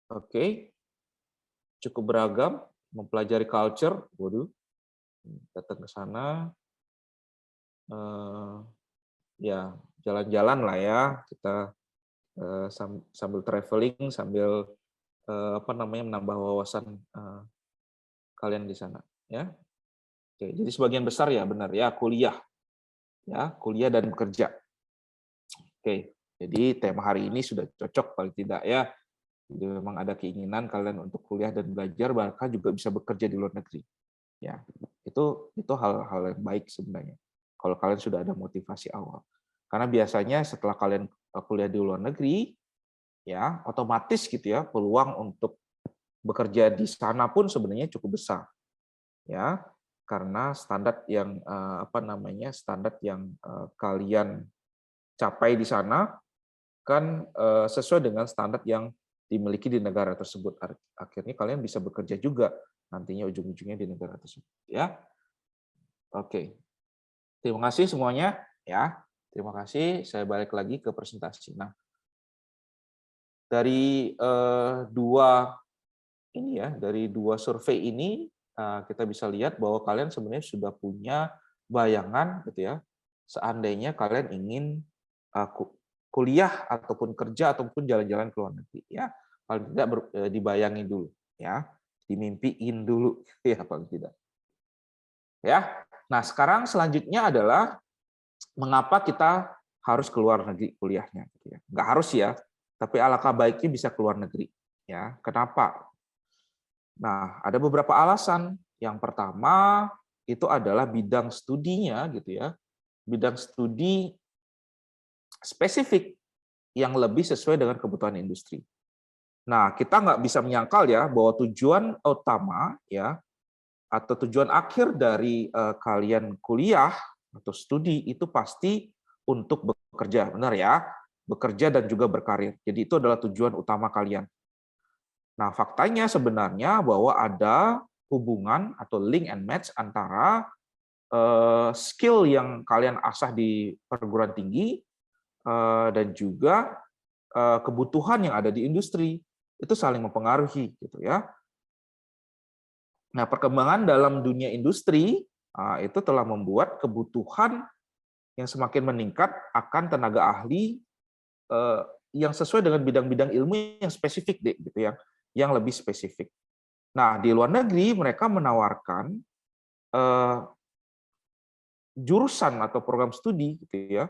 Oke, cukup beragam, mempelajari culture, waduh, datang ke sana, ya jalan-jalan lah ya, kita sambil traveling, sambil menambah wawasan kalian di sana, ya. Oke, jadi sebagian besar ya benar ya kuliah dan bekerja. Oke, jadi tema hari ini sudah cocok paling tidak ya. Jadi memang ada keinginan kalian untuk kuliah dan belajar, bahkan juga bisa bekerja di luar negeri. Ya, itu hal-hal yang baik sebenarnya. Kalau kalian sudah ada motivasi awal. Karena biasanya setelah kalian kuliah di luar negeri, ya otomatis gitu ya peluang untuk bekerja di sana pun sebenarnya cukup besar. Ya, karena standar yang standar yang kalian capai di sana kan sesuai dengan standar yang dimiliki di negara tersebut. Akhirnya kalian bisa bekerja juga nantinya ujung-ujungnya di negara tersebut, ya. Oke. Terima kasih semuanya, ya. Terima kasih. Saya balik lagi ke presentasi. Nah, dari dua survei ini kita bisa lihat bahwa kalian sebenarnya sudah punya bayangan gitu ya. Seandainya kalian ingin kuliah ataupun kerja ataupun jalan-jalan ke luar negeri ya, paling tidak dibayangin dulu ya, dimimpiin dulu ya paling tidak. Ya. Nah, sekarang selanjutnya adalah mengapa kita harus keluar negeri kuliahnya gitu ya. Nggak harus ya, tapi alangkah baiknya bisa keluar negeri ya. Kenapa? Nah, ada beberapa alasan. Yang pertama itu adalah bidang studinya gitu ya. Bidang studi spesifik yang lebih sesuai dengan kebutuhan industri. Nah, kita nggak bisa menyangkal ya bahwa tujuan utama ya atau tujuan akhir dari kalian kuliah atau studi itu pasti untuk bekerja, benar ya? Bekerja dan juga berkarir. Jadi itu adalah tujuan utama kalian. Nah, faktanya sebenarnya bahwa ada hubungan atau link and match antara skill yang kalian asah di perguruan tinggi dan juga kebutuhan yang ada di industri. Itu saling mempengaruhi gitu ya. Nah, perkembangan dalam dunia industri itu telah membuat kebutuhan yang semakin meningkat akan tenaga ahli yang sesuai dengan bidang-bidang ilmu yang spesifik deh, gitu ya, yang lebih spesifik. Nah, di luar negeri mereka menawarkan jurusan atau program studi gitu ya,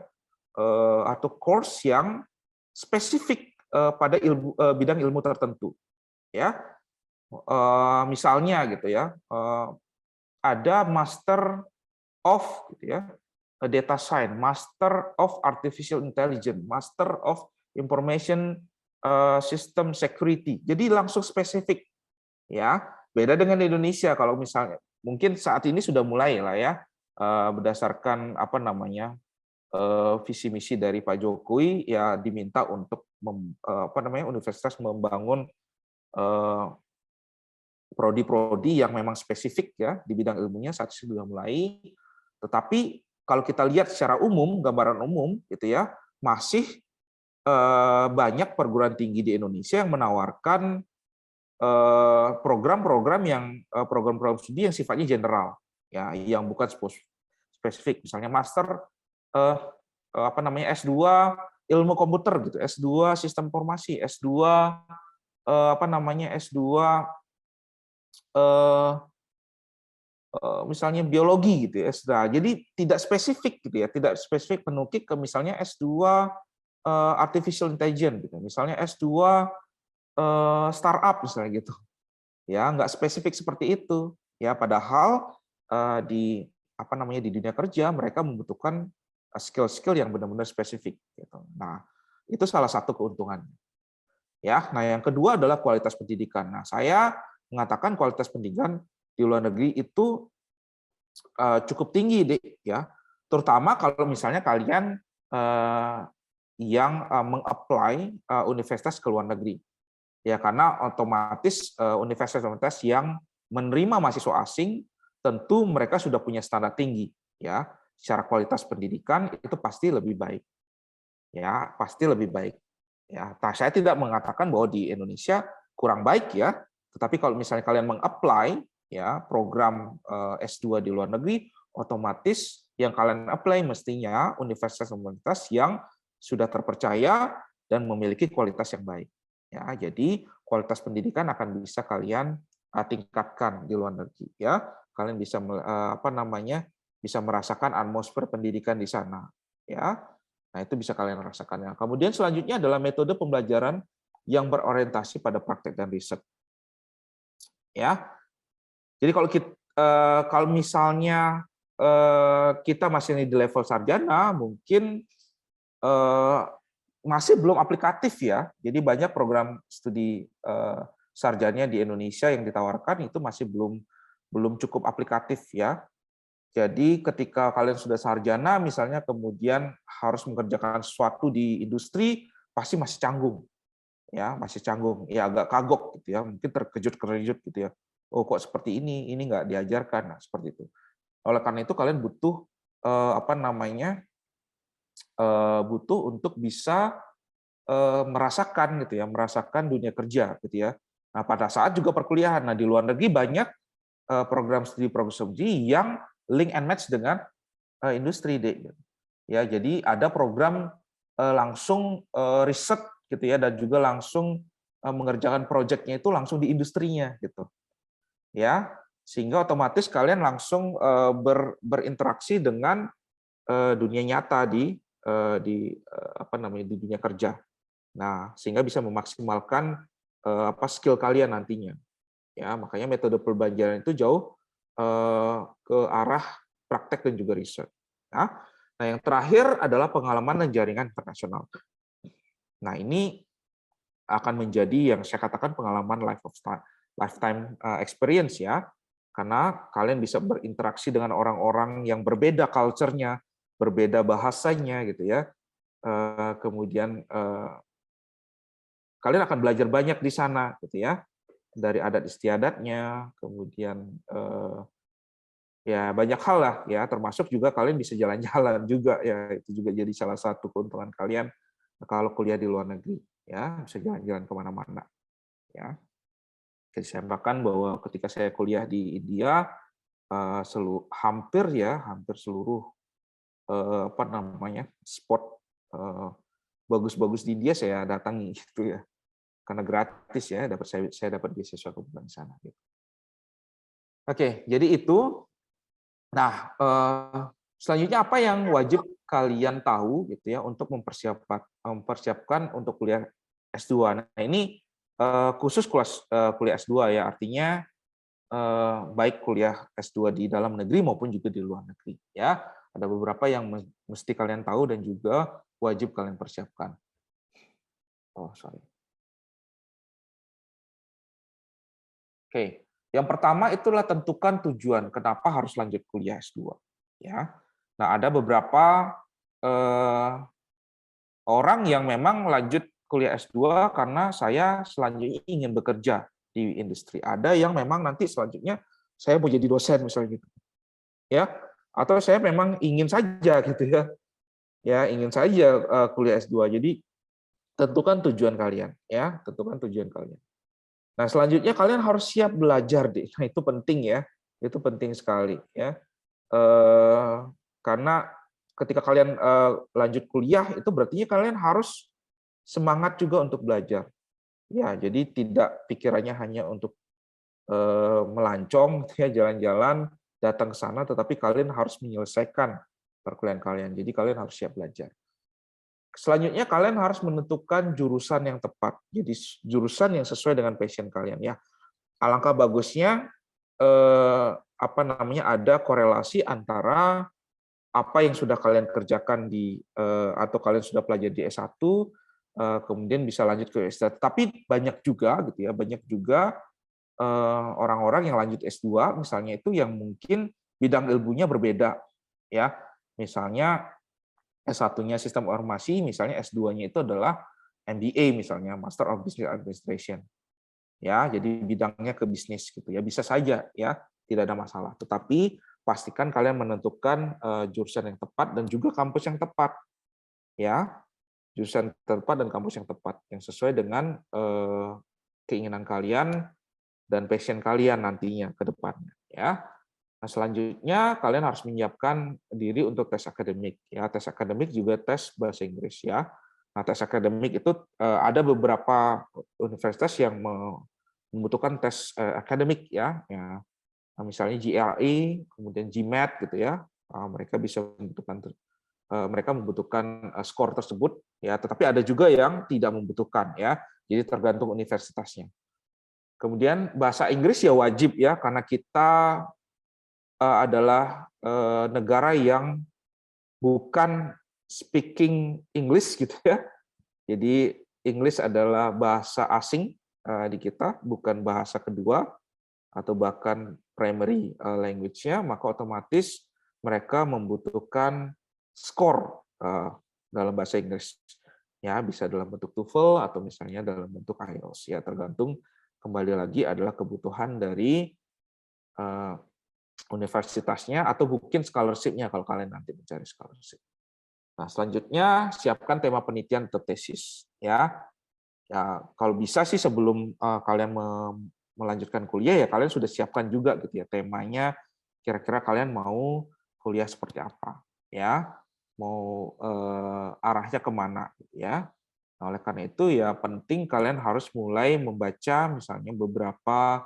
atau course yang spesifik pada bidang ilmu tertentu, ya. Misalnya gitu ya, ada Master of gitu ya, Data Science, Master of Artificial Intelligence, Master of Information System Security. Jadi langsung spesifik, ya. Beda dengan Indonesia. Kalau misalnya mungkin saat ini sudah mulai lah ya, berdasarkan visi misi dari Pak Jokowi ya diminta untuk universitas membangun prodi-prodi yang memang spesifik ya di bidang ilmunya saat ini sudah mulai. Tetapi kalau kita lihat secara umum, gambaran umum gitu ya, masih banyak perguruan tinggi di Indonesia yang menawarkan program-program studi yang sifatnya general ya, yang bukan spesifik. Misalnya master S2 ilmu komputer gitu, S2 sistem informasi, S2 S2 misalnya biologi gitu ya. Jadi tidak spesifik gitu ya, tidak spesifik menukik ke misalnya S2 artificial intelligence gitu. Misalnya S2 startup misalnya gitu. Ya, nggak spesifik seperti itu. Ya, padahal di dunia kerja mereka membutuhkan skill-skill yang benar-benar spesifik gitu. Nah, itu salah satu keuntungannya. Ya, nah yang kedua adalah kualitas pendidikan. Nah, saya mengatakan kualitas pendidikan di luar negeri itu cukup tinggi, deh, ya. Terutama kalau misalnya kalian yang meng-apply universitas ke luar negeri. Ya, karena otomatis universitas-universitas yang menerima mahasiswa asing tentu mereka sudah punya standar tinggi, ya. Secara kualitas pendidikan itu pasti lebih baik, ya, pasti lebih baik. Ya, nah, saya tidak mengatakan bahwa di Indonesia kurang baik ya, tetapi kalau misalnya kalian meng-apply ya program S2 di luar negeri, otomatis yang kalian apply mestinya universitas-universitas yang sudah terpercaya dan memiliki kualitas yang baik. Ya, jadi kualitas pendidikan akan bisa kalian tingkatkan di luar negeri ya. Kalian bisa bisa merasakan atmosfer pendidikan di sana ya. Nah, itu bisa kalian rasakan. Ya. Kemudian selanjutnya adalah metode pembelajaran yang berorientasi pada praktek dan riset. Ya. Jadi kalau misalnya kita masih di level sarjana, mungkin masih belum aplikatif ya. Jadi banyak program studi sarjana di Indonesia yang ditawarkan itu masih belum cukup aplikatif ya. Jadi ketika kalian sudah sarjana misalnya kemudian harus mengerjakan sesuatu di industri pasti masih canggung. Ya, masih canggung. Ya agak kagok gitu ya, mungkin terkejut-kejut gitu ya. Oh, kok seperti ini nggak diajarkan. Nah, seperti itu. Oleh karena itu kalian butuh butuh untuk bisa merasakan gitu ya, merasakan dunia kerja gitu ya. Nah, pada saat juga perkuliahan. Nah, di luar negeri banyak program studi yang link and match dengan industri deh. Ya, jadi ada program langsung riset gitu ya dan juga langsung mengerjakan proyeknya itu langsung di industrinya gitu. Ya, sehingga otomatis kalian langsung berinteraksi dengan dunia nyata di dunia kerja. Nah, sehingga bisa memaksimalkan skill kalian nantinya. Ya, makanya metode pembelajaran itu jauh ke arah praktek dan juga riset. Nah, yang terakhir adalah pengalaman dan jaringan internasional. Nah, ini akan menjadi yang saya katakan pengalaman lifetime experience ya, karena kalian bisa berinteraksi dengan orang-orang yang berbeda culture-nya, berbeda bahasanya gitu ya. Kemudian kalian akan belajar banyak di sana gitu ya, dari adat istiadatnya, kemudian ya banyak hal lah ya, termasuk juga kalian bisa jalan-jalan juga ya, itu juga jadi salah satu keuntungan kalian kalau kuliah di luar negeri ya, bisa jalan-jalan kemana-mana ya. Jadi saya bahkan bahwa ketika saya kuliah di India hampir seluruh spot bagus-bagus di India saya datangi gitu ya, karena gratis ya, saya dapat beasiswa kebetulan di sana gitu. Oke, jadi itu. Nah, selanjutnya apa yang wajib kalian tahu gitu ya untuk mempersiapkan untuk kuliah S2. Nah, ini khusus kuliah S2 ya, artinya baik kuliah S2 di dalam negeri maupun juga di luar negeri ya. Ada beberapa yang mesti kalian tahu dan juga wajib kalian persiapkan. Oke. Yang pertama itulah tentukan tujuan kenapa harus lanjut kuliah S2 ya. Nah, ada beberapa orang yang memang lanjut kuliah S2 karena saya selanjutnya ingin bekerja di industri. Ada yang memang nanti selanjutnya saya mau jadi dosen misalnya gitu. Ya, atau saya memang ingin saja gitu ya. Ya, ingin saja kuliah S2. Jadi tentukan tujuan kalian ya, tentukan tujuan kalian. Nah, selanjutnya kalian harus siap belajar deh. Nah, itu penting ya. Itu penting sekali ya. Karena ketika kalian lanjut kuliah itu berarti kalian harus semangat juga untuk belajar. Ya, jadi tidak pikirannya hanya untuk melancong ya, jalan-jalan, datang ke sana, tetapi kalian harus menyelesaikan perkuliahan kalian. Jadi kalian harus siap belajar. Selanjutnya kalian harus menentukan jurusan yang tepat. Jadi jurusan yang sesuai dengan passion kalian ya. Alangkah bagusnya ada korelasi antara apa yang sudah kalian kerjakan atau kalian sudah pelajari di S1 kemudian bisa lanjut ke S2. Tapi banyak juga gitu ya, banyak juga orang-orang yang lanjut S2 misalnya itu yang mungkin bidang ilmunya berbeda ya. Misalnya S1-nya sistem informasi, misalnya S2-nya itu adalah MBA misalnya, Master of Business Administration. Ya, jadi bidangnya ke bisnis gitu ya. Bisa saja ya. tidak ada masalah. Tetapi pastikan kalian menentukan jurusan yang tepat dan juga kampus yang tepat, ya, jurusan tepat dan kampus yang tepat yang sesuai dengan keinginan kalian dan passion kalian nantinya ke depannya, ya. Nah, selanjutnya kalian harus menyiapkan diri untuk tes akademik, ya. Tes akademik juga tes bahasa Inggris, ya. Nah, tes akademik itu ada beberapa universitas yang membutuhkan tes akademik, ya. Nah, misalnya GRE, kemudian GMAT gitu ya. Mereka bisa membutuhkan skor tersebut, ya. Tetapi ada juga yang tidak membutuhkan, ya. Jadi tergantung universitasnya. Kemudian bahasa Inggris ya wajib, ya, karena kita adalah negara yang bukan speaking English gitu ya. Jadi English adalah bahasa asing di kita, bukan bahasa kedua atau bahkan primary language-nya, maka otomatis mereka membutuhkan skor dalam bahasa Inggris. Ya, bisa dalam bentuk TOEFL atau misalnya dalam bentuk IELTS, ya, tergantung kembali lagi adalah kebutuhan dari universitasnya atau mungkin scholarship-nya kalau kalian nanti mencari scholarship. Nah, selanjutnya siapkan tema penelitian atau tesis, ya. Ya, kalau bisa sih sebelum kalian melanjutkan kuliah ya kalian sudah siapkan juga gitu ya temanya, kira-kira kalian mau kuliah seperti apa, ya. Mau arahnya kemana gitu ya. Nah, oleh karena itu ya penting kalian harus mulai membaca misalnya beberapa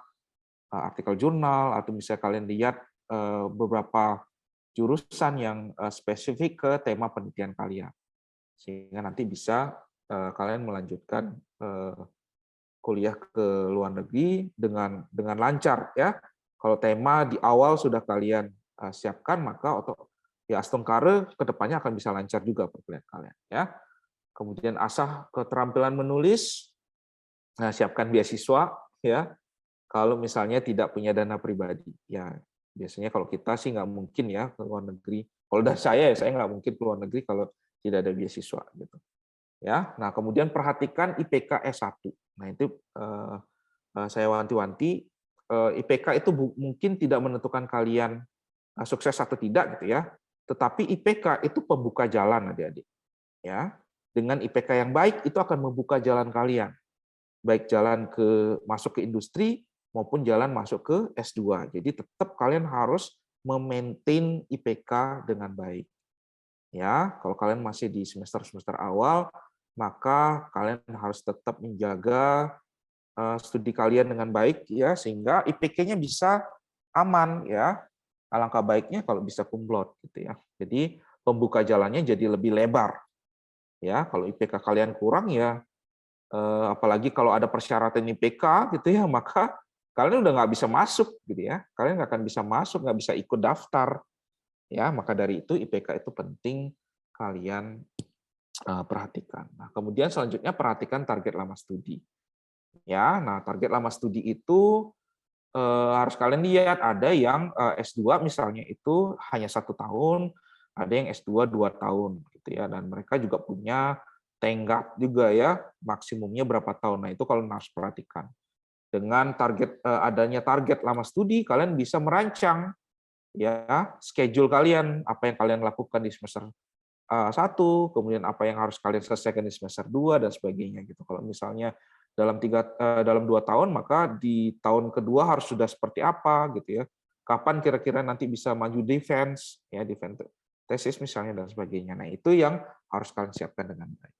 artikel jurnal atau misalnya kalian lihat beberapa jurusan yang spesifik ke tema penelitian kalian, sehingga nanti bisa kalian melanjutkan kuliah ke luar negeri dengan lancar, ya. Kalau tema di awal sudah kalian siapkan, maka ya astungkare kedepannya akan bisa lancar juga perkuliahan kalian, ya. Kemudian asah keterampilan menulis, nah siapkan beasiswa, ya. Kalau misalnya tidak punya dana pribadi, ya biasanya kalau kita sih nggak mungkin ya ke luar negeri. Kalau dari saya ya saya nggak mungkin ke luar negeri kalau tidak ada beasiswa gitu. Ya, nah kemudian perhatikan IPK S1. Nah itu saya wanti-wanti IPK itu mungkin tidak menentukan kalian sukses atau tidak gitu ya. Tetapi IPK itu pembuka jalan adik-adik. Ya, dengan IPK yang baik itu akan membuka jalan kalian. Baik jalan masuk ke industri maupun jalan masuk ke S2. Jadi tetap kalian harus memaintain IPK dengan baik. Ya, kalau kalian masih di semester awal, maka kalian harus tetap menjaga studi kalian dengan baik ya sehingga IPK-nya bisa aman ya. Alangkah baiknya kalau bisa cum laude gitu ya. Jadi pembuka jalannya jadi lebih lebar. Ya, kalau IPK kalian kurang ya apalagi kalau ada persyaratan IPK gitu ya, maka kalian udah nggak bisa masuk gitu ya. Kalian nggak akan bisa masuk, nggak bisa ikut daftar. Ya, maka dari itu IPK itu penting kalian perhatikan. Nah, kemudian selanjutnya perhatikan target lama studi. Ya, nah target lama studi itu harus kalian lihat ada yang S2 misalnya itu hanya 1 tahun, ada yang S2 2 tahun gitu ya, dan mereka juga punya tenggat juga ya, maksimumnya berapa tahun. Nah, itu kalian harus perhatikan. Dengan adanya target lama studi, kalian bisa merancang ya schedule kalian, apa yang kalian lakukan di semester 1, kemudian apa yang harus kalian selesaikan di semester 2 dan sebagainya gitu. Kalau misalnya dalam 2 tahun, maka di tahun kedua harus sudah seperti apa gitu ya. Kapan kira-kira nanti bisa maju defense ya, defense tesis misalnya dan sebagainya. Nah, itu yang harus kalian siapkan dengan baik.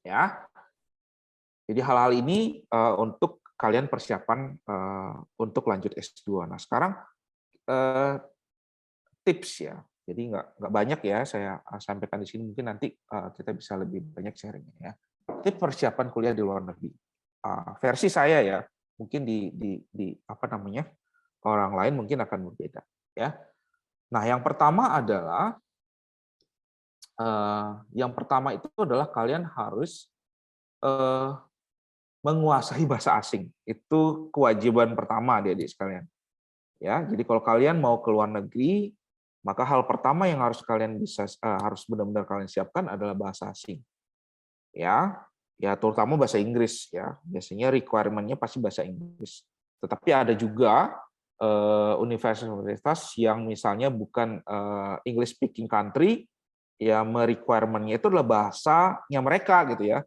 Ya. Jadi hal-hal ini untuk kalian persiapan untuk lanjut S2. Nah, sekarang tips ya. Jadi nggak banyak ya saya sampaikan di sini, mungkin nanti kita bisa lebih banyak sharingnya ya. Tips persiapan kuliah di luar negeri. Versi saya ya, mungkin di apa namanya orang lain mungkin akan berbeda ya. Nah, yang pertama itu adalah kalian harus menguasai bahasa asing. Itu kewajiban pertama adik-adik sekalian. Ya, jadi kalau kalian mau ke luar negeri, maka hal pertama yang harus kalian harus benar-benar kalian siapkan adalah bahasa asing. Ya, terutama bahasa Inggris ya. Biasanya requirement-nya pasti bahasa Inggris. Tetapi ada juga universitas yang misalnya bukan English speaking country, ya requirement-nya itu adalah bahasanya mereka gitu ya.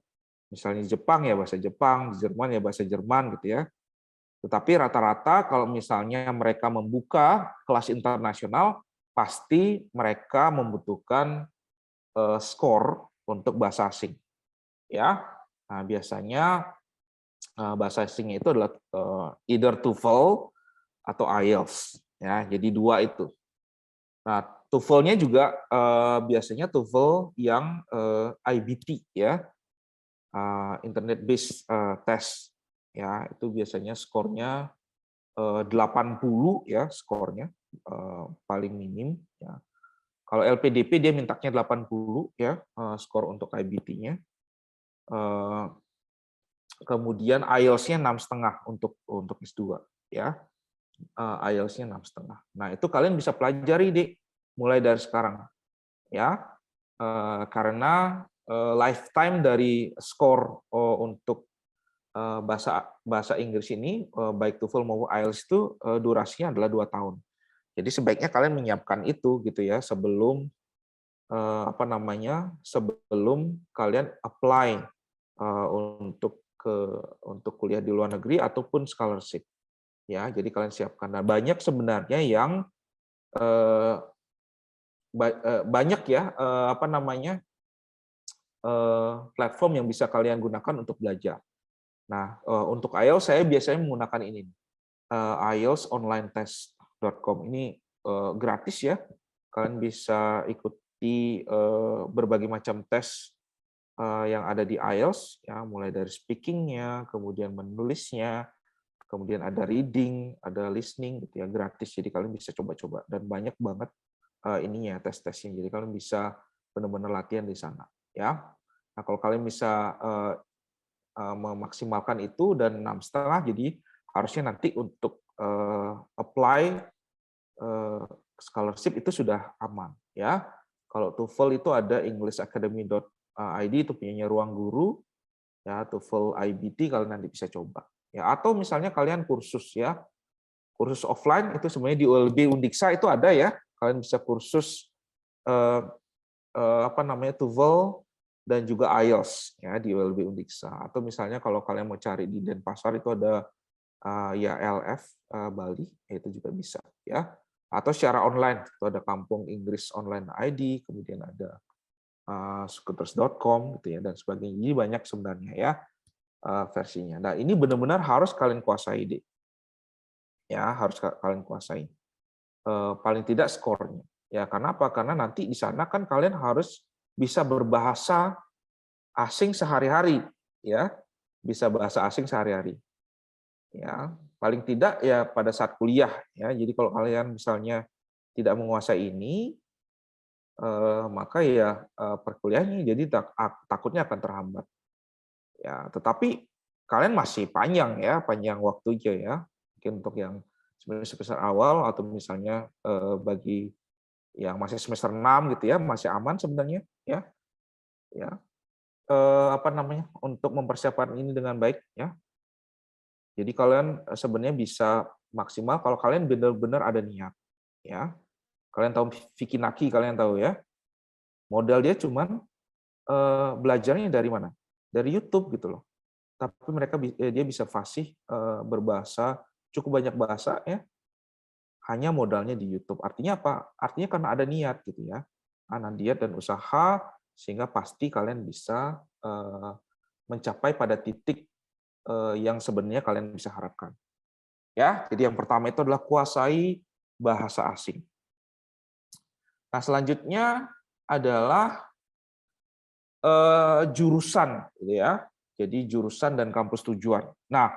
Misalnya Jepang ya bahasa Jepang, di Jerman ya bahasa Jerman gitu ya. Tetapi rata-rata kalau misalnya mereka membuka kelas internasional, pasti mereka membutuhkan skor untuk bahasa asing. Ya, nah, biasanya bahasa asingnya itu adalah either TOEFL atau IELTS. Ya, jadi dua itu. Nah, TOEFL-nya juga biasanya TOEFL yang IBT ya, Internet Based Test. Ya, itu biasanya skornya 80 ya skornya paling minim ya. Kalau LPDP dia mintanya 80 ya skor untuk IBT-nya. Kemudian IELTS-nya 6,5 untuk S2 ya. IELTS-nya 6,5. Nah, itu kalian bisa pelajari deh mulai dari sekarang ya. Karena lifetime dari skor untuk bahasa Inggris ini baik TOEFL maupun IELTS itu durasinya adalah 2 tahun. Jadi sebaiknya kalian menyiapkan itu gitu ya sebelum sebelum kalian apply untuk kuliah di luar negeri ataupun scholarship. Ya, jadi kalian siapkan. Nah, banyak sebenarnya yang banyak ya platform yang bisa kalian gunakan untuk belajar. Nah, untuk IELTS saya biasanya menggunakan ini, IELTSonlinetest.com. Ini gratis ya, kalian bisa ikuti berbagai macam tes yang ada di IELTS, ya, mulai dari speaking-nya, kemudian menulisnya, kemudian ada reading, ada listening, gitu ya, gratis. Jadi kalian bisa coba-coba dan banyak banget ininya tes-tesnya. Jadi kalian bisa benar-benar latihan di sana, ya. Nah, kalau kalian bisa memaksimalkan itu dan 6,5, jadi harusnya nanti untuk apply scholarship itu sudah aman ya. Kalau TOEFL itu ada englishacademy.id, itu punyanya Ruang Guru ya. TOEFL IBT kalian nanti bisa coba ya. Atau misalnya kalian kursus ya, kursus offline itu sebenarnya di ULB Undiksa itu ada ya. Kalian bisa kursus TOEFL dan juga IELTS ya di ULB Undiksa. Atau misalnya kalau kalian mau cari di Denpasar itu ada ya LF Bali, itu juga bisa ya. Atau secara online itu ada Kampung Inggris Online ID, kemudian ada scooters.com gitu ya dan sebagainya. Jadi banyak sebenarnya ya versinya. Nah, ini benar-benar harus kalian kuasai deh. Ya, harus kalian kuasai. Paling tidak skornya. Ya, karena apa? Karena nanti di sana kan kalian harus bisa berbahasa asing sehari-hari, ya, bisa bahasa asing sehari-hari, ya, paling tidak ya pada saat kuliah, ya. Jadi kalau kalian misalnya tidak menguasai ini, maka ya perkuliahannya jadi takutnya akan terhambat, ya. Tetapi kalian masih panjang ya, panjang waktunya ya, mungkin untuk yang semester awal atau misalnya bagi yang masih semester 6 gitu ya, masih aman sebenarnya ya. Ya. Untuk mempersiapkan ini dengan baik ya. Jadi kalian sebenarnya bisa maksimal kalau kalian benar-benar ada niat ya. Kalian tahu Vicky Naki, kalian tahu ya. Modal dia cuman belajarnya dari mana? Dari YouTube gitu loh. Tapi dia bisa fasih berbahasa cukup banyak bahasa ya. Hanya modalnya di YouTube. Artinya apa? Artinya karena ada niat gitu ya. Ada niat dan usaha sehingga pasti kalian bisa mencapai pada titik yang sebenarnya kalian bisa harapkan. Ya, jadi yang pertama itu adalah kuasai bahasa asing. Nah, selanjutnya adalah jurusan, gitu ya. Jadi jurusan dan kampus tujuan. Nah,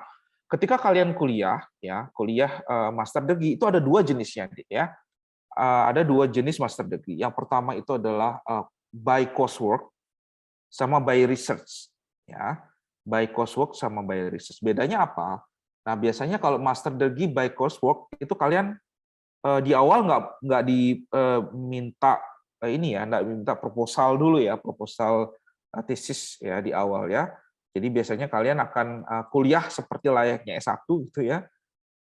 ketika kalian kuliah, ya, kuliah master degree itu ada dua jenisnya, ya. Ada dua jenis master degree. Yang pertama itu adalah by coursework sama by research, ya. By coursework sama by research. Bedanya apa? Nah, biasanya kalau master degree by coursework itu kalian di awal nggak diminta ini ya, nggak minta proposal dulu ya, proposal tesis ya di awal ya. Jadi biasanya kalian akan kuliah seperti layaknya S1 gitu ya.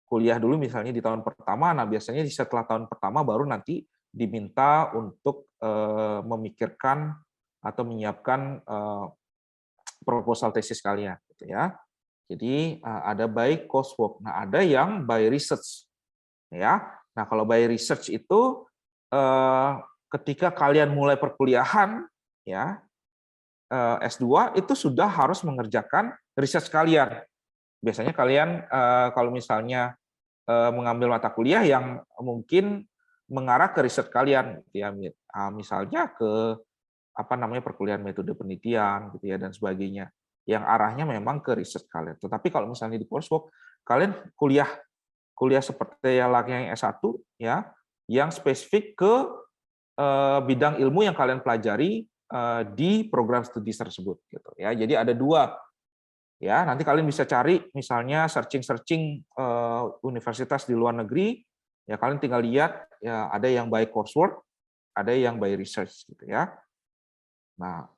kuliah dulu misalnya di tahun pertama, nah biasanya setelah tahun pertama baru nanti diminta untuk memikirkan atau menyiapkan proposal tesis kalian, gitu ya. Jadi ada by coursework, nah ada yang by research, ya. Nah kalau by research itu ketika kalian mulai perkuliahan, ya S2 itu sudah harus mengerjakan research kalian. Biasanya kalian kalau misalnya mengambil mata kuliah yang mungkin mengarah ke riset kalian, gitu ya, misalnya ke perkuliahan metode penelitian, gitu ya, dan sebagainya, yang arahnya memang ke riset kalian. Tetapi kalau misalnya di coursework, kalian kuliah seperti yang S1, ya, yang spesifik ke bidang ilmu yang kalian pelajari di program studi tersebut, gitu ya. Jadi ada dua. Ya, nanti kalian bisa cari misalnya searching universitas di luar negeri, ya kalian tinggal lihat ya ada yang by coursework, ada yang by research, gitu ya. Nah,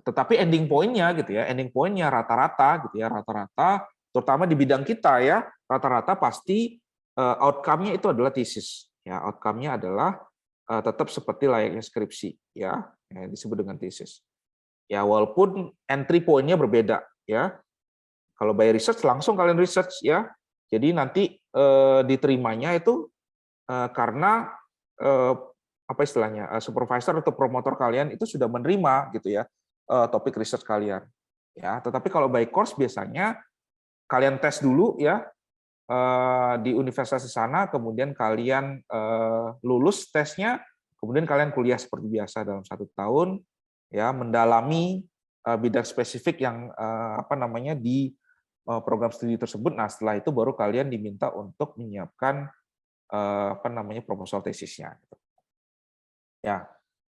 tetapi ending point-nya gitu ya, ending point-nya rata-rata gitu ya, rata-rata terutama di bidang kita ya, rata-rata pasti outcome-nya itu adalah tesis. Ya, outcome-nya adalah tetap seperti layaknya skripsi ya, yang disebut dengan tesis. Ya, walaupun entry point-nya berbeda. Ya, kalau by research langsung kalian research ya, jadi nanti diterimanya itu karena apa istilahnya supervisor atau promotor kalian itu sudah menerima gitu ya topik research kalian ya. Tetapi kalau by course biasanya kalian tes dulu ya di universitas di sana, kemudian kalian lulus tesnya, kemudian kalian kuliah seperti biasa dalam 1 tahun ya, mendalami bidang spesifik yang di program studi tersebut. Nah, setelah itu baru kalian diminta untuk menyiapkan proposal tesisnya. Ya,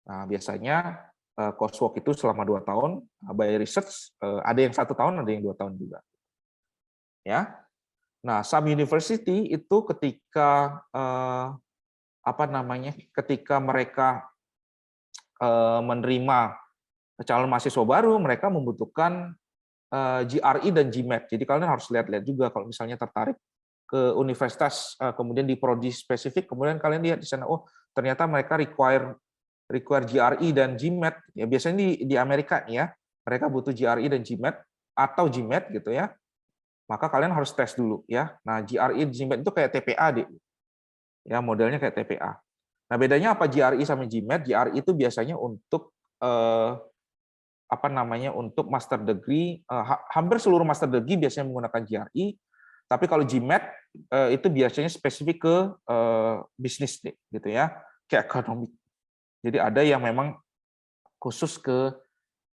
nah biasanya coursework itu selama 2 tahun, by research ada yang 1 tahun, ada yang 2 tahun juga. Ya, nah some university itu ketika ketika mereka menerima calon mahasiswa baru, mereka membutuhkan GRE dan GMAT. Jadi kalian harus lihat-lihat juga kalau misalnya tertarik ke universitas, kemudian di prodi spesifik, kemudian kalian lihat di sana, oh ternyata mereka require GRE dan GMAT. Ya biasanya di Amerika nih ya, mereka butuh GRE dan GMAT atau GMAT gitu ya. Maka kalian harus tes dulu ya. Nah GRE dan GMAT itu kayak TPA deh. Ya modelnya kayak TPA. Nah bedanya apa GRE sama GMAT? GRE itu biasanya untuk untuk master degree, hampir seluruh master degree biasanya menggunakan GRE, tapi kalau GMAT itu biasanya spesifik ke bisnis gitu ya, ke ekonomi. Jadi ada yang memang khusus ke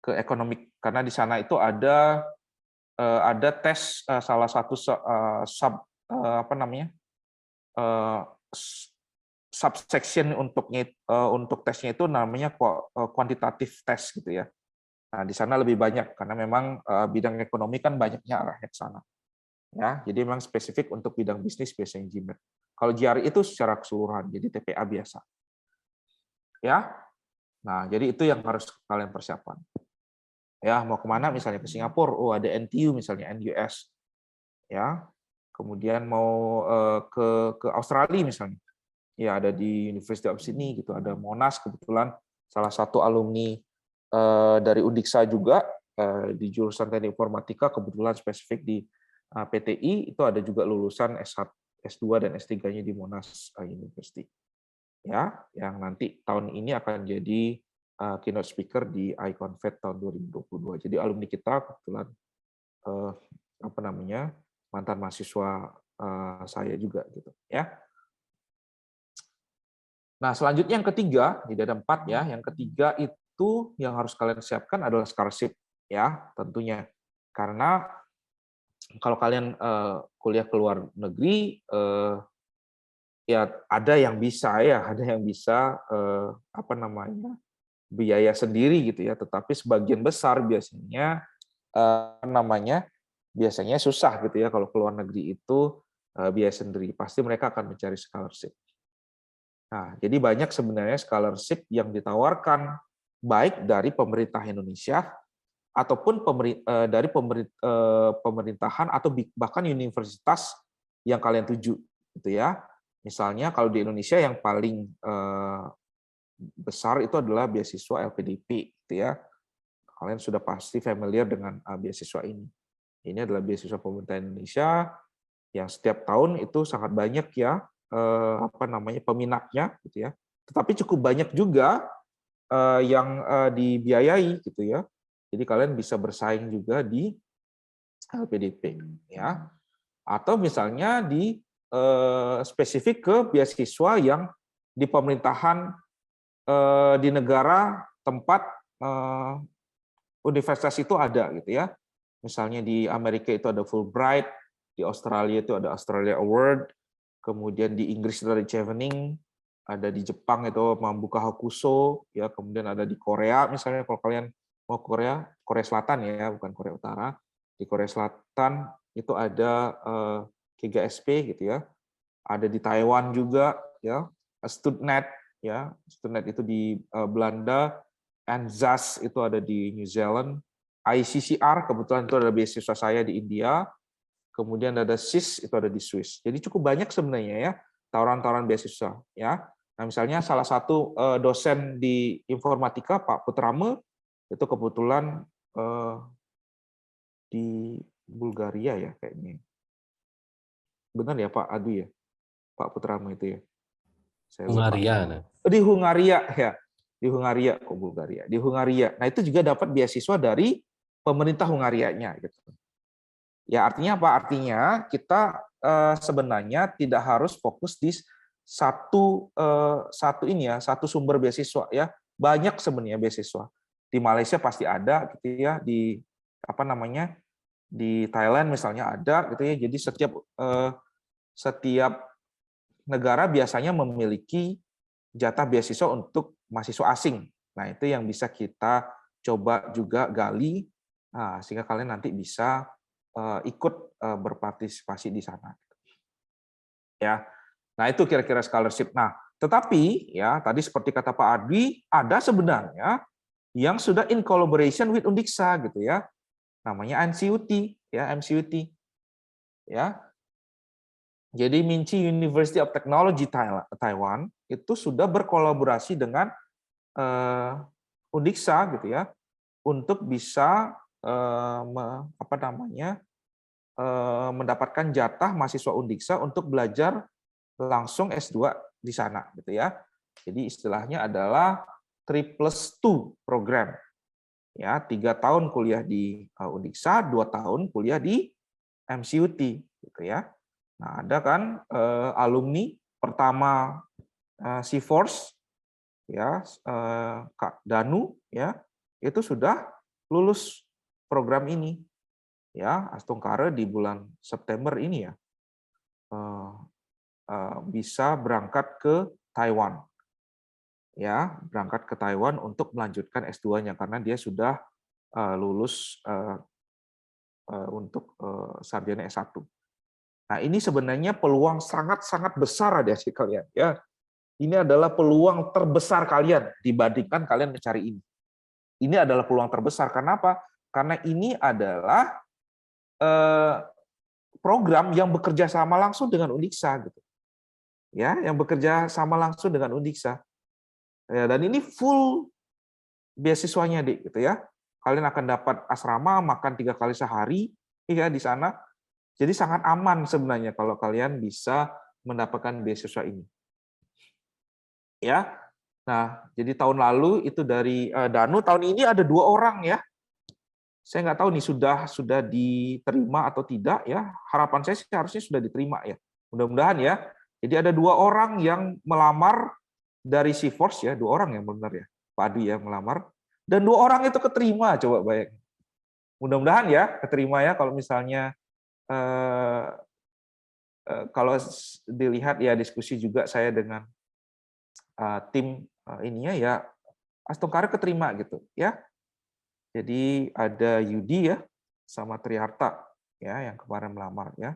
ekonomi, karena di sana itu ada tes salah satu subsection untuk tesnya itu namanya kuantitatif tes gitu ya. Nah, di sana lebih banyak karena memang bidang ekonomi kan banyaknya arahnya ke sana. Ya, jadi memang spesifik untuk bidang bisnis biasanya GMAT. Kalau GRE itu secara keseluruhan, jadi TPA biasa. Ya. Nah, jadi itu yang harus kalian persiapkan. Ya, mau kemana misalnya ke Singapura, oh ada NTU misalnya, NUS. Ya. Kemudian mau ke Australia misalnya. Ya, ada di University of Sydney gitu, ada Monash kebetulan salah satu alumni dari Undiksa juga di jurusan Teknik Informatika, kebetulan spesifik di PTI itu ada juga lulusan S1, S2 dan S3-nya di Monash University. Ya, yang nanti tahun ini akan jadi keynote speaker di iConfed tahun 2022. Jadi alumni kita kebetulan mantan mahasiswa saya juga gitu ya. Nah, selanjutnya yang ketiga, tidak ada 4 ya. Yang ketiga itu yang harus kalian siapkan adalah scholarship ya, tentunya. Karena kalau kalian kuliah ke luar negeri ya ada yang bisa biaya sendiri gitu ya, tetapi sebagian besar biasanya biasanya susah gitu ya kalau ke luar negeri itu biaya sendiri. Pasti mereka akan mencari scholarship. Nah, jadi banyak sebenarnya scholarship yang ditawarkan baik dari pemerintah Indonesia ataupun dari pemerintahan atau bahkan universitas yang kalian tuju, gitu ya. Misalnya kalau di Indonesia yang paling besar itu adalah beasiswa LPDP, gitu ya. Kalian sudah pasti familiar dengan beasiswa ini. Ini adalah beasiswa pemerintah Indonesia yang setiap tahun itu sangat banyak ya peminatnya, gitu ya. Tetapi cukup banyak juga yang dibiayai, gitu ya. Jadi kalian bisa bersaing juga di LPDP, ya. Atau misalnya di spesifik ke beasiswa yang di pemerintahan di negara tempat universitas itu ada, gitu ya. Misalnya di Amerika itu ada Fulbright, di Australia itu ada Australia Award, kemudian di Inggris itu ada Chevening, ada di Jepang itu Mambuka Hokuso, ya, kemudian ada di Korea misalnya kalau kalian mau Korea Selatan ya, bukan Korea Utara. Di Korea Selatan itu ada K3SP, gitu ya. Ada di Taiwan juga ya, Studnet ya. Studnet itu di Belanda, NZAS itu ada di New Zealand, ICCR kebetulan itu ada beasiswa saya di India. Kemudian ada SIS itu ada di Swiss. Jadi cukup banyak sebenarnya ya tawaran-tawaran beasiswa ya. Nah, misalnya salah satu dosen di informatika Pak Putrama itu kebetulan di Bulgaria ya kayaknya. Benar ya Pak Adu ya? Pak Putrama itu ya. Saya lupa. Hungaria. Di Hungaria ya. Di Hungaria kok Bulgaria. Di Hungaria. Nah, itu juga dapat beasiswa dari pemerintah Hungarianya gitu. Ya, artinya apa? Artinya kita sebenarnya tidak harus fokus di satu sumber beasiswa ya. Banyak sebenarnya beasiswa. Di Malaysia pasti ada gitu ya, di di Thailand misalnya ada gitu ya. Jadi setiap negara biasanya memiliki jatah beasiswa untuk mahasiswa asing. Nah, itu yang bisa kita coba juga gali sehingga kalian nanti bisa ikut berpartisipasi di sana. Ya. Nah, itu kira-kira scholarship. Nah, tetapi ya tadi seperti kata Pak Adwi, ada sebenarnya yang sudah in collaboration with Undiksa gitu ya. Namanya MCUT ya, MCUT. Ya. Jadi Minchi University of Technology Taiwan itu sudah berkolaborasi dengan Undiksa gitu ya untuk bisa mendapatkan jatah mahasiswa Undiksa untuk belajar langsung S2 di sana gitu ya. Jadi istilahnya adalah 3+2 program. Ya, 3 tahun kuliah di Undiksa, 2 tahun kuliah di MCUT gitu ya. Nah, ada kan alumni pertama C-Force ya, Kak Danu ya, itu sudah lulus program ini. Ya, Astungkara di bulan September ini ya bisa berangkat ke Taiwan. Ya, berangkat ke Taiwan untuk melanjutkan S2-nya karena dia sudah lulus untuk sarjana S1. Nah, ini sebenarnya peluang sangat-sangat besar adik-adik kalian ya. Ini adalah peluang terbesar kalian dibandingkan kalian mencari ini. Ini adalah peluang terbesar. Kenapa? Karena ini adalah program yang bekerja sama langsung dengan Undiksa gitu. Ya, yang bekerja sama langsung dengan Undiksa. Ya, dan ini full beasiswanya, Dik, gitu ya. Kalian akan dapat asrama, makan 3 kali sehari ya di sana. Jadi sangat aman sebenarnya kalau kalian bisa mendapatkan beasiswa ini. Ya. Nah, jadi tahun lalu itu dari Danu, tahun ini ada 2 orang ya. Saya nggak tahu nih sudah diterima atau tidak ya. Harapan saya sih harusnya sudah diterima ya. Mudah-mudahan ya. Jadi ada 2 orang yang melamar dari C-Force ya, 2 orang yang benar ya. Pak Adi ya melamar. Dan 2 orang itu keterima, coba bayangin. Mudah-mudahan ya keterima ya kalau misalnya kalau dilihat ya diskusi juga saya dengan tim ininya ya Astungkara keterima gitu ya. Jadi ada Yudi ya sama Triharta ya yang kemarin melamar ya.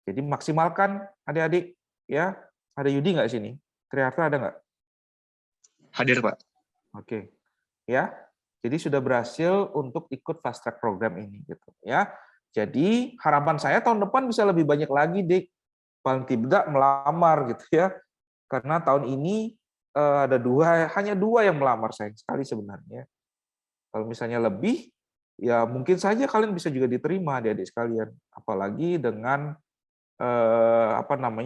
Jadi maksimalkan adik-adik ya. Ada Yudi nggak sini? Triharta ada nggak? Hadir, Pak. Oke. Ya. Jadi sudah berhasil untuk ikut fast track program ini gitu ya. Jadi harapan saya tahun depan bisa lebih banyak lagi, Dik. Paling tidak melamar gitu ya. Karena tahun ini ada hanya dua yang melamar, sayang sekali sebenarnya. Kalau misalnya lebih, ya mungkin saja kalian bisa juga diterima, adik-adik sekalian. Apalagi dengan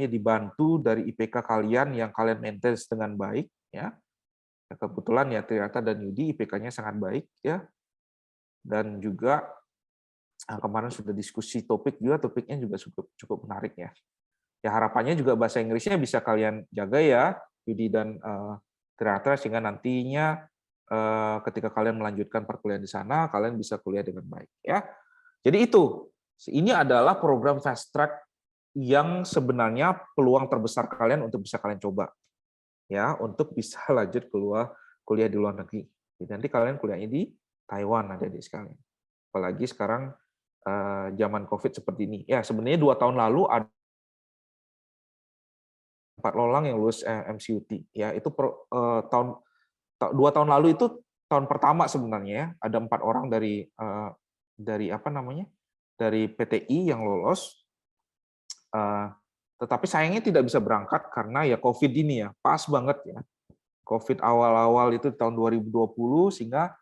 dibantu dari IPK kalian yang kalian maintain dengan baik, ya. Kebetulan ya Triata dan Yudi IPK-nya sangat baik, ya. Dan juga kemarin sudah diskusi topiknya juga cukup menarik ya. Ya harapannya juga bahasa Inggrisnya bisa kalian jaga ya, Yudi dan Triata, sehingga nantinya ketika kalian melanjutkan perkuliahan di sana, kalian bisa kuliah dengan baik ya. Jadi ini adalah program fast track yang sebenarnya peluang terbesar kalian untuk bisa kalian coba ya, untuk bisa lanjut kuliah di luar negeri. Jadi nanti kalian kuliahnya di Taiwan, adik-adik sekalian. Apalagi sekarang zaman COVID seperti ini. Ya sebenarnya 2 tahun lalu ada 4 lolang yang lulus MCUT. Ya itu 2 tahun lalu itu tahun pertama sebenarnya ya, ada 4 orang dari PTI yang lolos. Tetapi sayangnya tidak bisa berangkat karena ya COVID ini ya, pas banget ya. COVID awal-awal itu tahun 2020 sehingga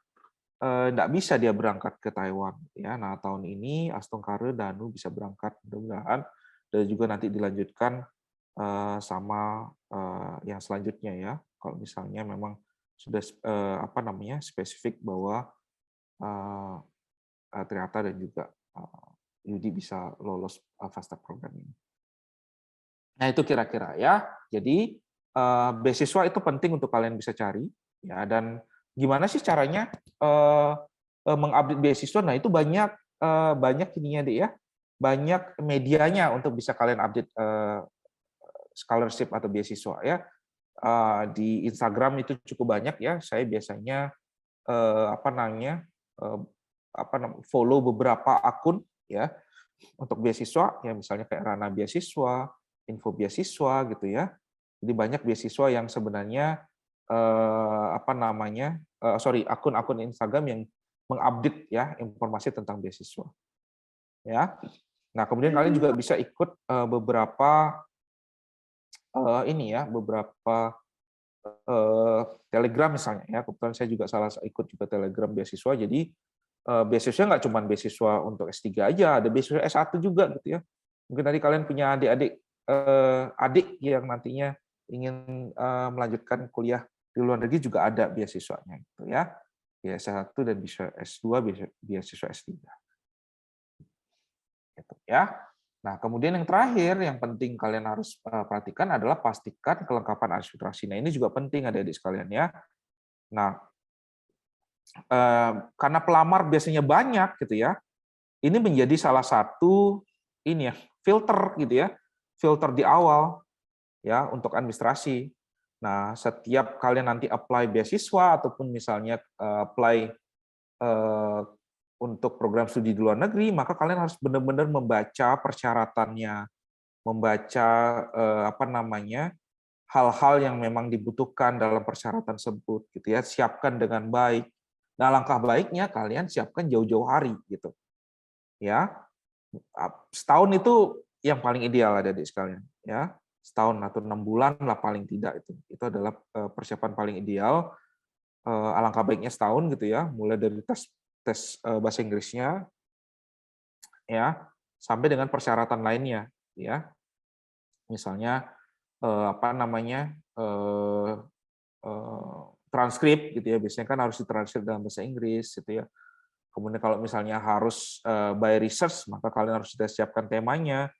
tidak bisa dia berangkat ke Taiwan ya. Nah, tahun ini Astung Kare Danu bisa berangkat mudah-mudahan, dan juga nanti dilanjutkan sama yang selanjutnya ya. Kalau misalnya memang sudah spesifik bahwa Triata dan juga Yudi bisa lolos fast track program ini. Nah, itu kira-kira ya. Jadi beasiswa itu penting untuk kalian bisa cari ya. Dan gimana sih caranya mengupdate beasiswa? Nah, itu banyak ininya deh ya. Banyak medianya untuk bisa kalian update scholarship atau beasiswa ya. Di Instagram itu cukup banyak ya. Saya biasanya follow beberapa akun ya untuk beasiswa ya, misalnya kayak Rana Beasiswa, Info Beasiswa gitu ya. Jadi banyak beasiswa yang sebenarnya akun-akun Instagram yang mengupdate ya informasi tentang beasiswa. Ya. Nah, kemudian kalian juga bisa ikut beberapa Telegram misalnya ya. Kebetulan saya juga ikut juga Telegram beasiswa. Jadi beasiswa nggak cuma beasiswa untuk S3 aja, ada beasiswa S1 juga gitu ya. Mungkin tadi kalian punya adik yang nantinya ingin melanjutkan kuliah di luar negeri, juga ada beasiswanya gitu ya. Beasiswa S1 dan beasiswa S2, beasiswa S3. Gitu ya. Nah, kemudian yang terakhir yang penting kalian harus perhatikan adalah pastikan kelengkapan administrasi. Nah, ini juga penting adik-adik sekalian ya. Nah, karena pelamar biasanya banyak gitu ya, ini menjadi salah satu filter gitu ya, filter di awal ya untuk administrasi. Nah, setiap kalian nanti apply beasiswa ataupun misalnya apply untuk program studi di luar negeri, maka kalian harus benar-benar membaca persyaratannya, membaca hal-hal yang memang dibutuhkan dalam persyaratan tersebut gitu ya, siapkan dengan baik. Nah, langkah baiknya kalian siapkan jauh-jauh hari gitu. Ya. Setahun itu yang paling ideal adik-adik sekalian, ya. Setahun atau 6 bulan lah paling tidak itu. Itu adalah persiapan paling ideal. Alangkah baiknya setahun gitu ya, mulai dari tes bahasa Inggrisnya ya, sampai dengan persyaratan lainnya ya. Misalnya transkrip gitu ya, biasanya kan harus ditranskrip dalam bahasa Inggris gitu ya. Kemudian kalau misalnya harus by research, maka kalian harus sudah siapkan temanya.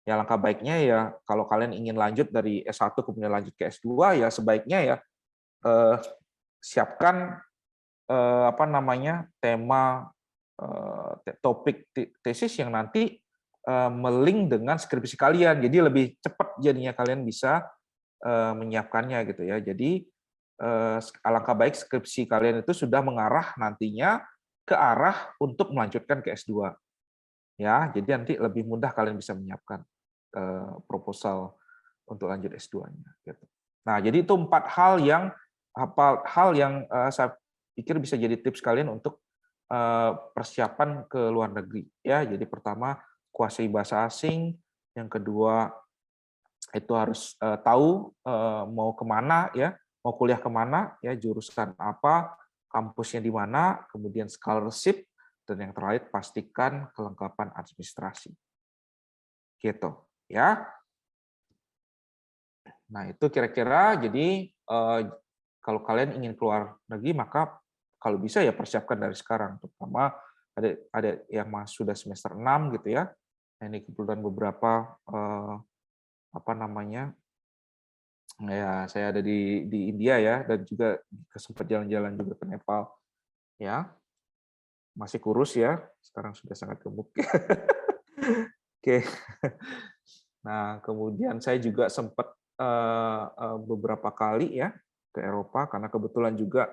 Ya langkah baiknya ya kalau kalian ingin lanjut dari S1 kemudian lanjut ke S2 ya sebaiknya ya siapkan tema topik tesis yang nanti melink dengan skripsi kalian. Jadi lebih cepat jadinya kalian bisa menyiapkannya gitu ya. Jadi alangkah baik skripsi kalian itu sudah mengarah nantinya ke arah untuk melanjutkan ke S2. Ya, jadi nanti lebih mudah kalian bisa menyiapkan proposal untuk lanjut S2-nya gitu. Nah, jadi itu 4 hal yang saya pikir bisa jadi tips kalian untuk persiapan ke luar negeri ya. Jadi pertama kuasai bahasa asing, yang kedua itu harus tahu mau kemana ya, mau kuliah kemana ya, jurusan apa, kampusnya di mana, kemudian scholarship, dan yang terakhir pastikan kelengkapan administrasi. Gitu ya. Nah, itu kira-kira jadi kalau kalian ingin keluar negeri maka kalau bisa ya persiapkan dari sekarang, terutama ada yang sudah semester 6 gitu ya. Nah, ini kebetulan beberapa apa namanya? Ya, saya ada di India ya, dan juga sempat jalan-jalan juga ke Nepal. Ya. Masih kurus ya, sekarang sudah sangat gemuk. Oke. Nah, kemudian saya juga sempat beberapa kali ya ke Eropa karena kebetulan juga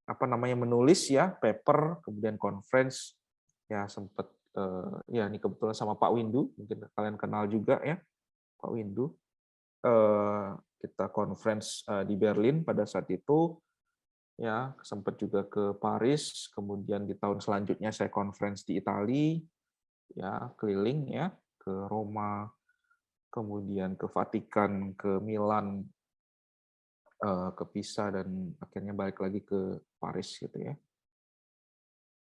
apa namanya menulis ya paper, kemudian conference ya sempat ya ini kebetulan sama Pak Windu, mungkin kalian kenal juga ya Pak Windu. Kita conference di Berlin pada saat itu ya, sempat juga ke Paris, kemudian di tahun selanjutnya saya conference di Italia ya, keliling ya ke Roma, kemudian ke Vatikan, ke Milan, ke Pisa, dan akhirnya balik lagi ke Paris gitu ya.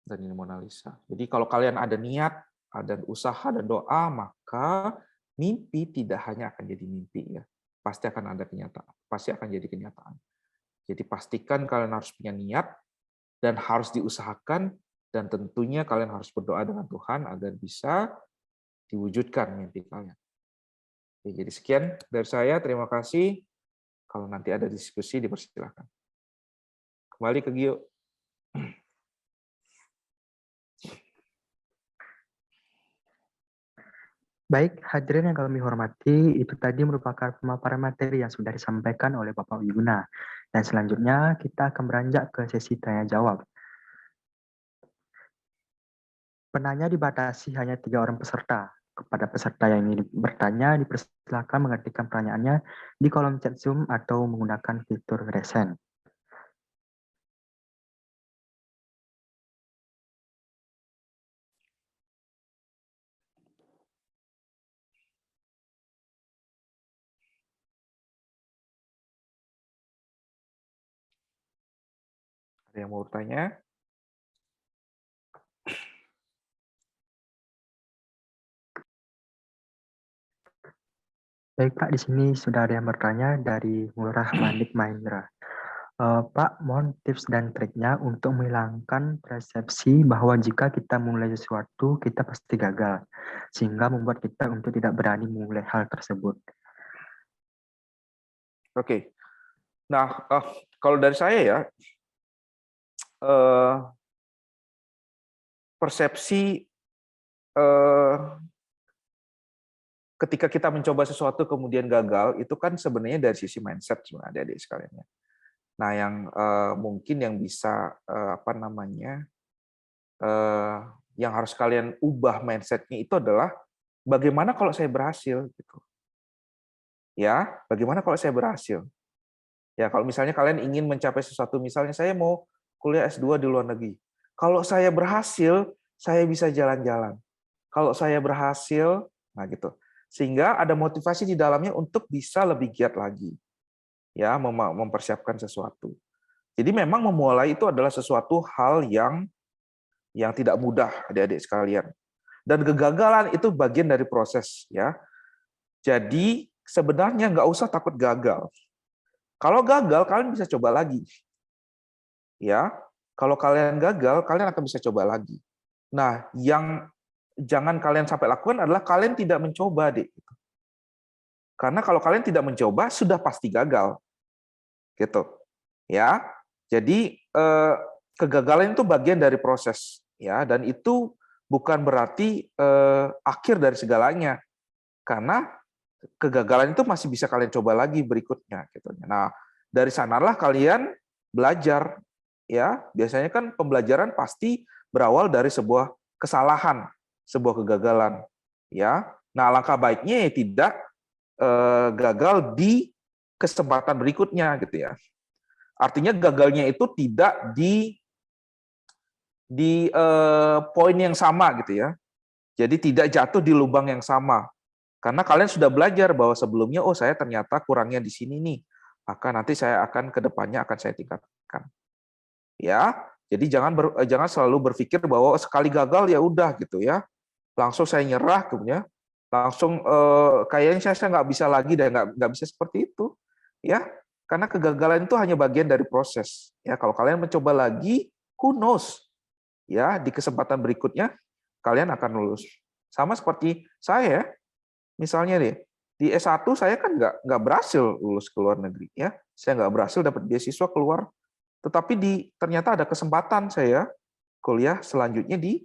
Dan ini Mona Lisa. Jadi kalau kalian ada niat, ada usaha dan doa, maka mimpi tidak hanya akan jadi mimpi ya. Pasti akan ada kenyataan, pasti akan jadi kenyataan. Jadi pastikan kalian harus punya niat dan harus diusahakan, dan tentunya kalian harus berdoa dengan Tuhan agar bisa diwujudkan mimpi kalian. Jadi sekian dari saya, terima kasih. Kalau nanti ada diskusi, dipersilakan. Kembali ke Gio. Baik, hadirin yang kami hormati, itu tadi merupakan pemaparan materi yang sudah disampaikan oleh Bapak Wiguna. Dan selanjutnya kita akan beranjak ke sesi tanya-jawab. Penanya dibatasi hanya 3 orang peserta. Kepada peserta yang ingin bertanya, dipersilakan mengetikkan pertanyaannya di kolom chat Zoom atau menggunakan fitur raise hand. Ada yang mau bertanya? Baik Pak, di sini sudah ada yang bertanya dari Murah Manik Mahendra. Pak, mohon tips dan triknya untuk menghilangkan persepsi bahwa jika kita memulai sesuatu, kita pasti gagal, sehingga membuat kita untuk tidak berani memulai hal tersebut. Oke. Nah, kalau dari saya ya, persepsi ketika kita mencoba sesuatu kemudian gagal, itu kan sebenarnya dari sisi mindset sebenarnya adik-adik sekalian ya. Nah, yang mungkin yang bisa apa namanya, yang harus kalian ubah mindsetnya itu adalah bagaimana kalau saya berhasil gitu. Ya, bagaimana kalau saya berhasil? Ya, kalau misalnya kalian ingin mencapai sesuatu, misalnya saya mau kuliah S2 di luar negeri. Kalau saya berhasil, saya bisa jalan-jalan. Kalau saya berhasil, nah gitu. Sehingga ada motivasi di dalamnya untuk bisa lebih giat lagi. Ya, mempersiapkan sesuatu. Jadi memang memulai itu adalah sesuatu hal yang tidak mudah, adik-adik sekalian. Dan kegagalan itu bagian dari proses, ya. Jadi sebenarnya nggak usah takut gagal. Kalau gagal, kalian bisa coba lagi. Ya, kalau kalian gagal, kalian akan bisa coba lagi. Nah, yang jangan kalian sampai lakukan adalah kalian tidak mencoba, Dik. Karena kalau kalian tidak mencoba, sudah pasti gagal. Gitu. Ya. Jadi kegagalan itu bagian dari proses, ya, dan itu bukan berarti akhir dari segalanya. Karena kegagalan itu masih bisa kalian coba lagi berikutnya gitu. Nah, dari sanalah kalian belajar, ya. Biasanya kan pembelajaran pasti berawal dari sebuah kesalahan, sebuah kegagalan, ya. Nah, alangkah baiknya ya tidak gagal di kesempatan berikutnya gitu ya. Artinya gagalnya itu tidak di di poin yang sama gitu ya. Jadi tidak jatuh di lubang yang sama. Karena kalian sudah belajar bahwa sebelumnya, oh saya ternyata kurangnya di sini nih. Maka nanti saya akan ke depannya akan saya tingkatkan. Ya, jadi jangan selalu berpikir bahwa sekali gagal ya udah gitu ya. Langsung saya nyerah kemudian langsung kayaknya saya nggak bisa lagi dan nggak bisa seperti itu ya, karena kegagalan itu hanya bagian dari proses ya. Kalau kalian mencoba lagi, who knows ya, di kesempatan berikutnya kalian akan lulus. Sama seperti saya misalnya deh, di S1 saya kan nggak berhasil lulus ke luar negeri ya, saya nggak berhasil dapat beasiswa keluar, tetapi ternyata ada kesempatan saya kuliah selanjutnya di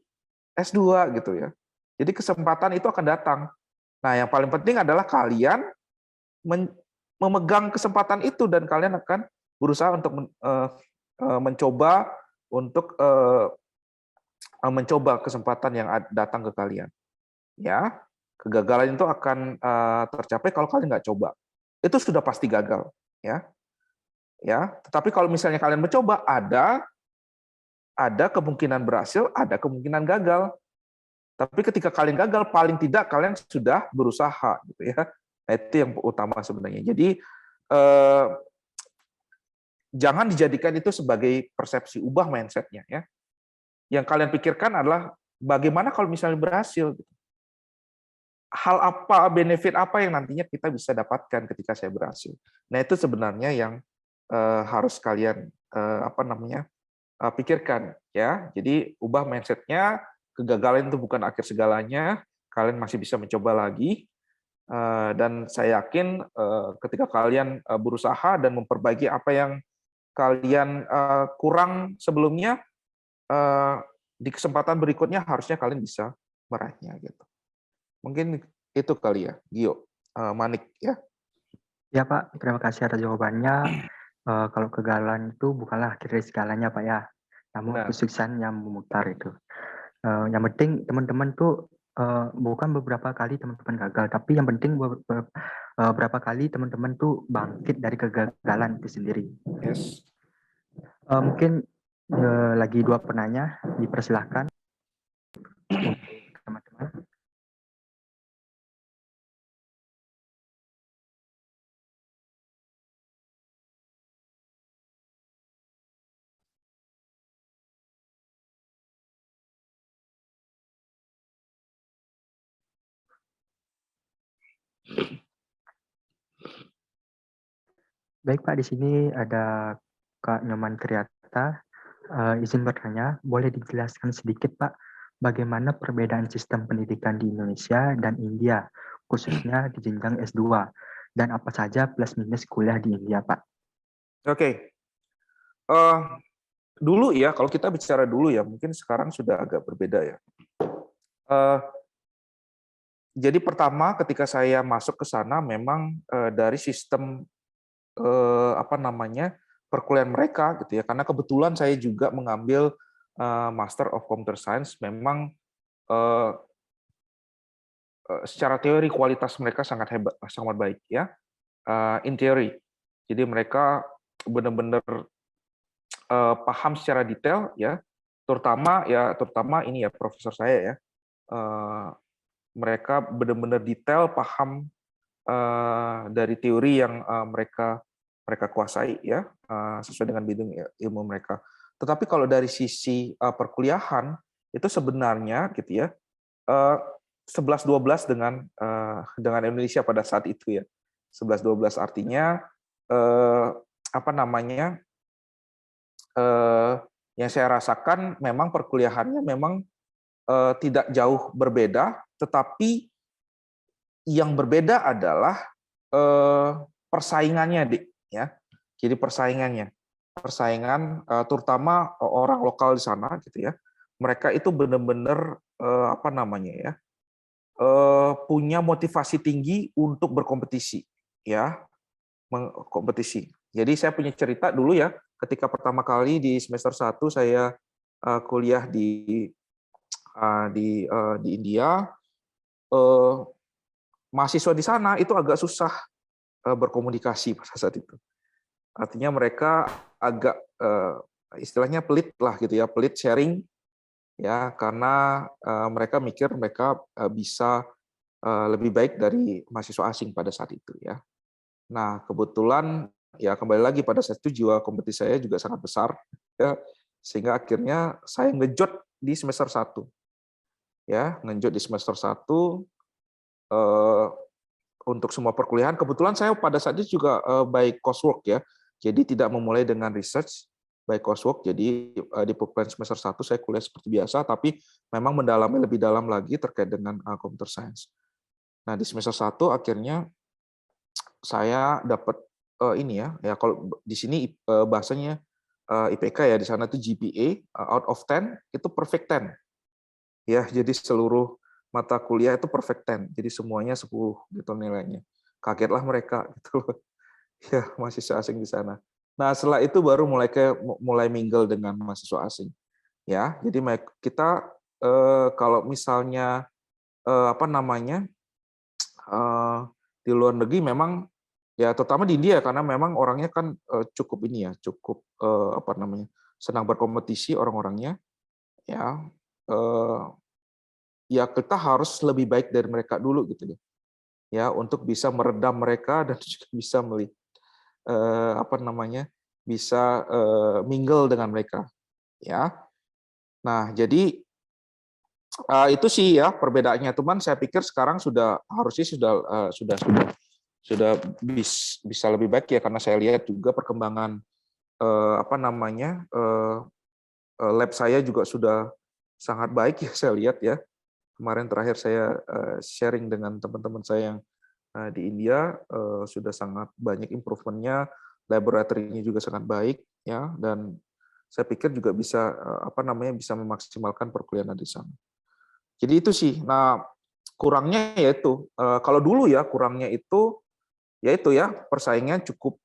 S2 gitu ya. Jadi kesempatan itu akan datang. Nah, yang paling penting adalah kalian memegang kesempatan itu dan kalian akan berusaha untuk mencoba kesempatan yang datang ke kalian. Ya, kegagalan itu akan tercapai kalau kalian nggak coba. Itu sudah pasti gagal, ya. Ya, tetapi kalau misalnya kalian mencoba, ada kemungkinan berhasil, ada kemungkinan gagal. Tapi ketika kalian gagal, paling tidak kalian sudah berusaha, gitu ya. Nah, itu yang utama sebenarnya. Jadi jangan dijadikan itu sebagai persepsi, ubah mindset-nya ya. Yang kalian pikirkan adalah bagaimana kalau misalnya berhasil. Hal apa, benefit apa yang nantinya kita bisa dapatkan ketika saya berhasil. Nah, itu sebenarnya yang harus kalian pikirkan ya. Jadi ubah mindset-nya. Kegagalan itu bukan akhir segalanya, kalian masih bisa mencoba lagi, dan saya yakin ketika kalian berusaha dan memperbaiki apa yang kalian kurang sebelumnya, di kesempatan berikutnya harusnya kalian bisa meraihnya gitu. Mungkin itu kali ya, Gio, Manik ya. Ya Pak, terima kasih atas jawabannya. Kalau kegagalan itu bukanlah akhir dari segalanya Pak ya, namun kesuksesan yang memutar itu. Yang penting teman-teman tuh bukan beberapa kali teman-teman gagal, tapi yang penting beberapa kali teman-teman tuh bangkit dari kegagalan itu sendiri. Yes. Mungkin lagi 2 penanya, dipersilahkan teman-teman. Baik Pak, di sini ada Kak Nyoman Triata. Izin bertanya, boleh dijelaskan sedikit Pak, bagaimana perbedaan sistem pendidikan di Indonesia dan India, khususnya di jenjang S2, dan apa saja plus minus kuliah di India Pak? Oke. Dulu ya, kalau kita bicara dulu ya, mungkin sekarang sudah agak berbeda ya. Jadi pertama ketika saya masuk ke sana memang dari sistem perkuliahan mereka gitu ya, karena kebetulan saya juga mengambil Master of Computer Science, memang secara teori kualitas mereka sangat hebat, sangat baik ya, in theory. Jadi mereka benar-benar paham secara detail ya, terutama ini ya profesor saya ya, mereka benar-benar detail paham dari teori yang mereka kuasai ya, sesuai dengan bidang ilmu mereka. Tetapi kalau dari sisi perkuliahan itu sebenarnya gitu ya, 11-12 dengan Indonesia pada saat itu ya. 11-12 artinya yang saya rasakan memang perkuliahannya memang tidak jauh berbeda, tetapi yang berbeda adalah persaingannya, Dik, ya. Jadi persaingan terutama orang lokal di sana gitu ya. Mereka itu benar-benar punya motivasi tinggi untuk berkompetisi ya. Kompetisi. Jadi saya punya cerita dulu ya, ketika pertama kali di semester 1 saya kuliah di India, mahasiswa di sana itu agak susah berkomunikasi pada saat itu. Artinya mereka agak istilahnya pelit lah gitu ya, pelit sharing ya, karena mereka mikir mereka bisa lebih baik dari mahasiswa asing pada saat itu, ya. Nah, kebetulan ya kembali lagi pada saat itu jiwa kompetisi saya juga sangat besar, ya, sehingga akhirnya saya ngejot di semester 1, ya, ngejot di semester 1 untuk semua perkuliahan. Kebetulan saya pada saat itu juga by coursework, ya, jadi tidak memulai dengan research, by coursework. Jadi di perkuliahan semester 1 saya kuliah seperti biasa, tapi memang mendalami lebih dalam lagi terkait dengan computer science. Nah, di semester 1 akhirnya saya dapat ini ya kalau di sini bahasanya IPK, ya, di sana itu GPA out of 10 itu perfect 10. Ya, jadi seluruh mata kuliah itu perfect 10. Jadi semuanya 10 gitu nilainya. Kagetlah mereka gitu. Ya, mahasiswa asing di sana. Nah, setelah itu baru mulai mingle dengan mahasiswa asing. Ya, jadi kita kalau misalnya di luar negeri memang, ya, terutama di India, karena memang orangnya kan cukup ini ya, cukup senang berkompetisi orang-orangnya, ya. Ya, kita harus lebih baik dari mereka dulu gitu ya, untuk bisa meredam mereka dan juga bisa bisa mingle dengan mereka, ya. Nah, jadi itu sih ya perbedaannya, teman. Saya pikir sekarang harusnya sudah bisa lebih baik, ya, karena saya lihat juga perkembangan lab saya juga sudah sangat baik, ya, saya lihat, ya. Kemarin terakhir saya sharing dengan teman-teman saya yang di India, sudah sangat banyak improvement-nya, laboratorinya juga sangat baik, ya, dan saya pikir juga bisa bisa memaksimalkan perkuliahan di sana. Jadi itu sih. Nah, kurangnya yaitu kalau dulu ya kurangnya itu yaitu ya persaingan cukup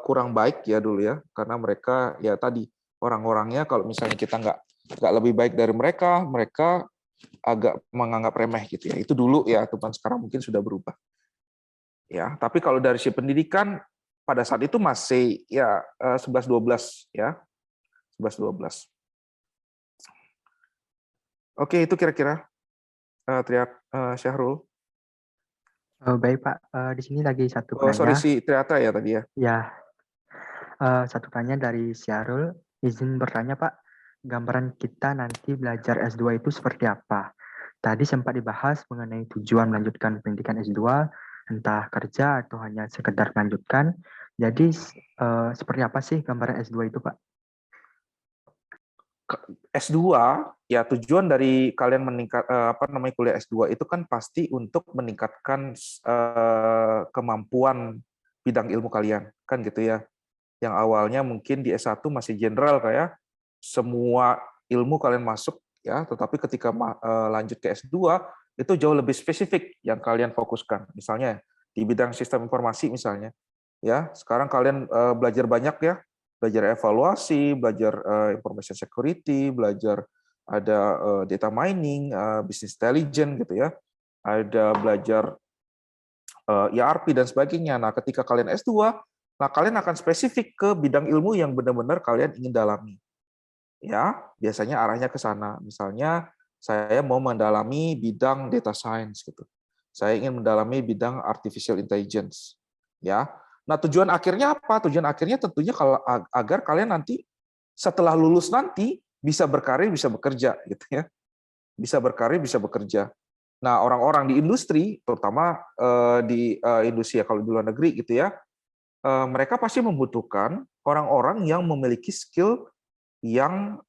kurang baik ya dulu, ya, karena mereka ya tadi orang-orangnya kalau misalnya kita nggak lebih baik dari mereka, mereka agak menganggap remeh gitu ya. Itu dulu ya, teman. Sekarang mungkin sudah berubah. Ya, tapi kalau dari si pendidikan pada saat itu masih ya 11-12 ya. 11-12. Oke, itu kira-kira Syahrul. Baik Pak, di sini lagi satu Oh, sorry, penanya. si Triata ya tadi ya. Ya, satu tanya dari Syahrul. Izin bertanya Pak, gambaran kita nanti belajar S2 itu seperti apa? Tadi sempat dibahas mengenai tujuan melanjutkan pendidikan S2, entah kerja atau hanya sekedar melanjutkan. Jadi seperti apa sih gambaran S2 itu Pak? S2 ya, tujuan dari kalian kuliah S2 itu kan pasti untuk meningkatkan kemampuan bidang ilmu kalian, kan gitu ya. Yang awalnya mungkin di S1 masih general, kayak semua ilmu kalian masuk, ya, tetapi ketika lanjut ke S2 itu jauh lebih spesifik yang kalian fokuskan. Misalnya di bidang sistem informasi misalnya, ya, sekarang kalian belajar banyak, ya, belajar evaluasi, belajar information security, belajar ada data mining, business intelligence gitu ya, ada belajar ERP dan sebagainya. Nah, ketika kalian S2, nah kalian akan spesifik ke bidang ilmu yang benar-benar kalian ingin dalami. Ya, biasanya arahnya ke sana. Misalnya saya mau mendalami bidang data science gitu. Saya ingin mendalami bidang artificial intelligence. Ya. Nah, tujuan akhirnya apa? Tujuan akhirnya tentunya agar kalian nanti setelah lulus nanti bisa berkarir, bisa bekerja gitu ya. Bisa berkarir, bisa bekerja. Nah, orang-orang di industri, terutama di industri ya, kalau di luar negeri gitu ya, mereka pasti membutuhkan orang-orang yang memiliki skill yang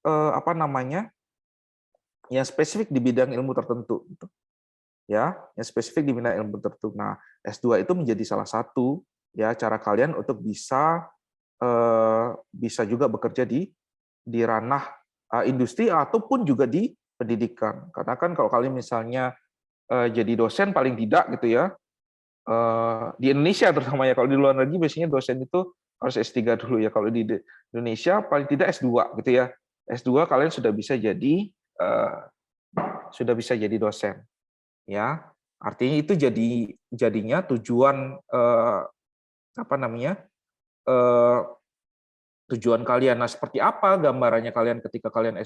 yang spesifik di bidang ilmu tertentu, gitu. Ya, yang spesifik di bidang ilmu tertentu. Nah, S2 itu menjadi salah satu ya cara kalian untuk bisa juga bekerja di ranah industri ataupun juga di pendidikan. Karena kan kalau kalian misalnya jadi dosen paling tidak gitu ya, di Indonesia terutama ya, kalau di luar negeri biasanya dosen itu harus S3 dulu ya, kalau di Indonesia paling tidak S2 gitu ya. S2 kalian sudah bisa jadi dosen. Ya. Artinya itu jadinya tujuan tujuan kalian. Nah, seperti apa gambarannya kalian ketika kalian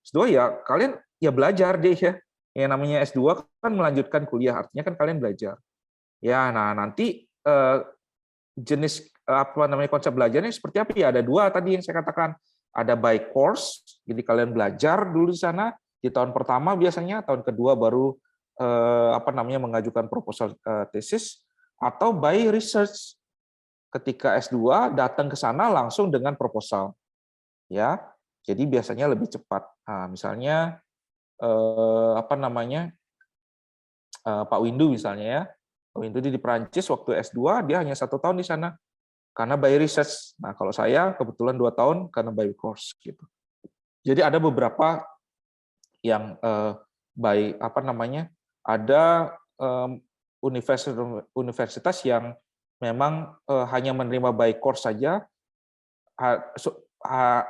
S2 ya kalian ya belajar deh ya. Yang namanya S2 kan melanjutkan kuliah, artinya kan kalian belajar. Ya, nah nanti jenis apa namanya konsep belajarnya seperti apa ya? Ada dua tadi yang saya katakan. Ada by course, jadi kalian belajar dulu di sana di tahun pertama biasanya, tahun kedua baru apa namanya mengajukan proposal tesis, atau by research. Ketika S2 datang ke sana langsung dengan proposal. Ya. Jadi biasanya lebih cepat. Nah, misalnya apa namanya? Pak Windu misalnya ya. Pak Windu di Perancis waktu S2 dia hanya 1 tahun di sana karena by research. Nah, kalau saya kebetulan 2 tahun karena by course gitu. Jadi ada beberapa yang by apa namanya? Ada universitas yang memang hanya menerima by course saja,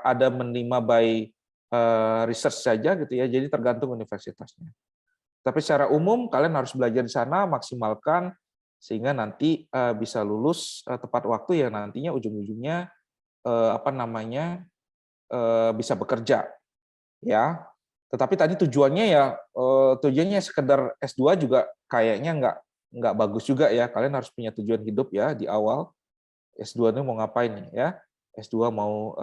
ada menerima by research saja gitu ya. Jadi tergantung universitasnya. Tapi secara umum kalian harus belajar di sana, maksimalkan sehingga nanti bisa lulus tepat waktu ya nantinya ujung-ujungnya apa namanya bisa bekerja ya. Tetapi tadi tujuannya sekedar S2 juga kayaknya nggak bagus juga ya. Kalian harus punya tujuan hidup ya di awal. S2 ini mau ngapain nih ya? S2 mau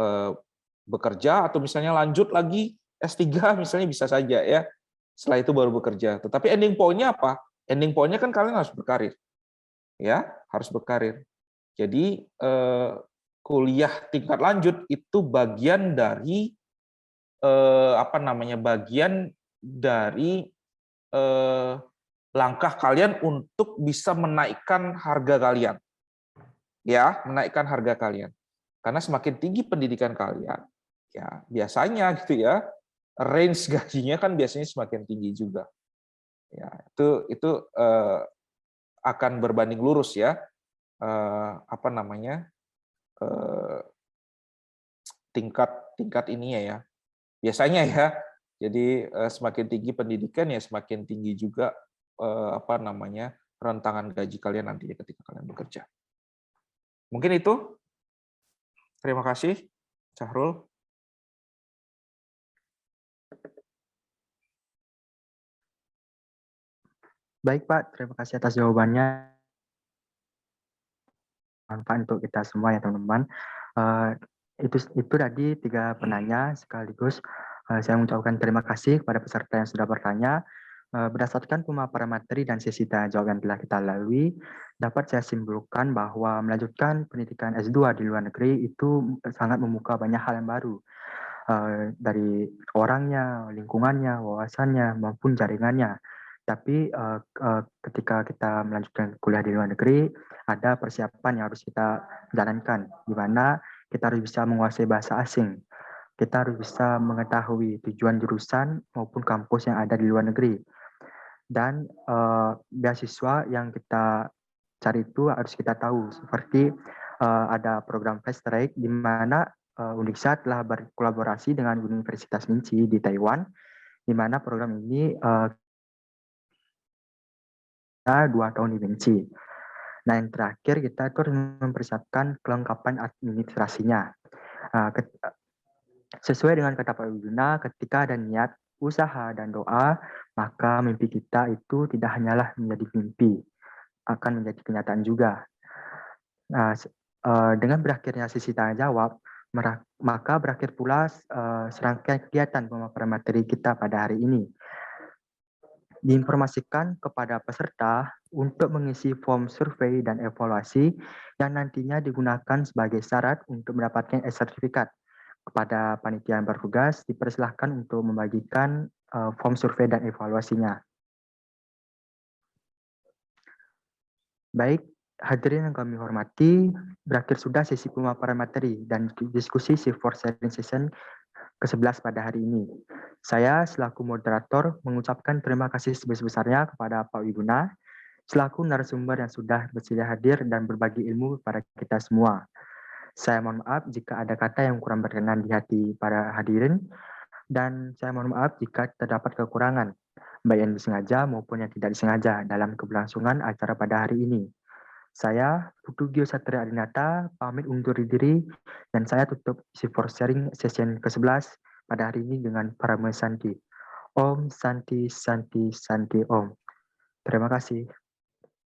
bekerja atau misalnya lanjut lagi S3 misalnya bisa saja ya. Setelah itu baru bekerja. Tetapi ending point-nya apa? Ending point-nya kan kalian harus berkarir. Ya, harus berkarir. Jadi kuliah tingkat lanjut itu bagian dari apa namanya? Bagian dari langkah kalian untuk bisa menaikkan harga kalian. Ya, menaikkan harga kalian. Karena semakin tinggi pendidikan kalian, ya biasanya gitu ya, range gajinya kan biasanya semakin tinggi juga. Ya, itu akan berbanding lurus ya. Apa namanya? Tingkat ininya ya. Biasanya ya. Jadi semakin tinggi pendidikan ya semakin tinggi juga apa namanya? Rentangan gaji kalian nanti ketika kalian bekerja. Mungkin itu. Terima kasih, Syahrul. Baik Pak, terima kasih atas jawabannya. Manfaat untuk kita semua ya teman-teman. Itu tadi 3 penanya sekaligus saya mengucapkan terima kasih kepada peserta yang sudah bertanya. Berdasarkan pemaparan materi dan sesi tanya jawab yang telah kita lalui, dapat saya simpulkan bahwa melanjutkan pendidikan S2 di luar negeri itu sangat membuka banyak hal yang baru. Dari orangnya, lingkungannya, wawasannya, maupun jaringannya. Tapi ketika kita melanjutkan kuliah di luar negeri, ada persiapan yang harus kita jalankan, di mana kita harus bisa menguasai bahasa asing. Kita harus bisa mengetahui tujuan jurusan maupun kampus yang ada di luar negeri. Dan beasiswa yang kita cari itu harus kita tahu, seperti ada program Fast Track di mana Uniksa telah berkolaborasi dengan Universitas Minci di Taiwan, di mana program ini 2 tahun di Minci. Nah, yang terakhir kita harus mempersiapkan kelengkapan administrasinya. Sesuai dengan kata Pak Widuna, ketika ada niat, usaha, dan doa, maka mimpi kita itu tidak hanyalah menjadi mimpi, akan menjadi kenyataan juga. Nah, dengan berakhirnya sesi tanya jawab, maka berakhir pula serangkaian kegiatan pemaparan materi kita pada hari ini. Diinformasikan kepada peserta untuk mengisi form survei dan evaluasi yang nantinya digunakan sebagai syarat untuk mendapatkan sertifikat. Kepada panitia yang bertugas, dipersilahkan untuk membagikan form survei dan evaluasinya. Baik, hadirin yang kami hormati, berakhir sudah sesi pemaparan materi dan diskusi C4 Sharing Session ke-11 pada hari ini. Saya selaku moderator mengucapkan terima kasih sebesar-besarnya kepada Pak Wiguna, selaku narasumber yang sudah bersedia hadir dan berbagi ilmu kepada kita semua. Saya mohon maaf jika ada kata yang kurang berkenan di hati para hadirin, dan saya mohon maaf jika terdapat kekurangan, baik yang disengaja maupun yang tidak disengaja dalam keberlangsungan acara pada hari ini. Saya, Putu Gio Satria Adinata, pamit undur diri, dan saya tutup C4 Sharing Session ke-11. pada hari ini dengan Parama Santi. Om Santi Santi Santi Om. Terima kasih.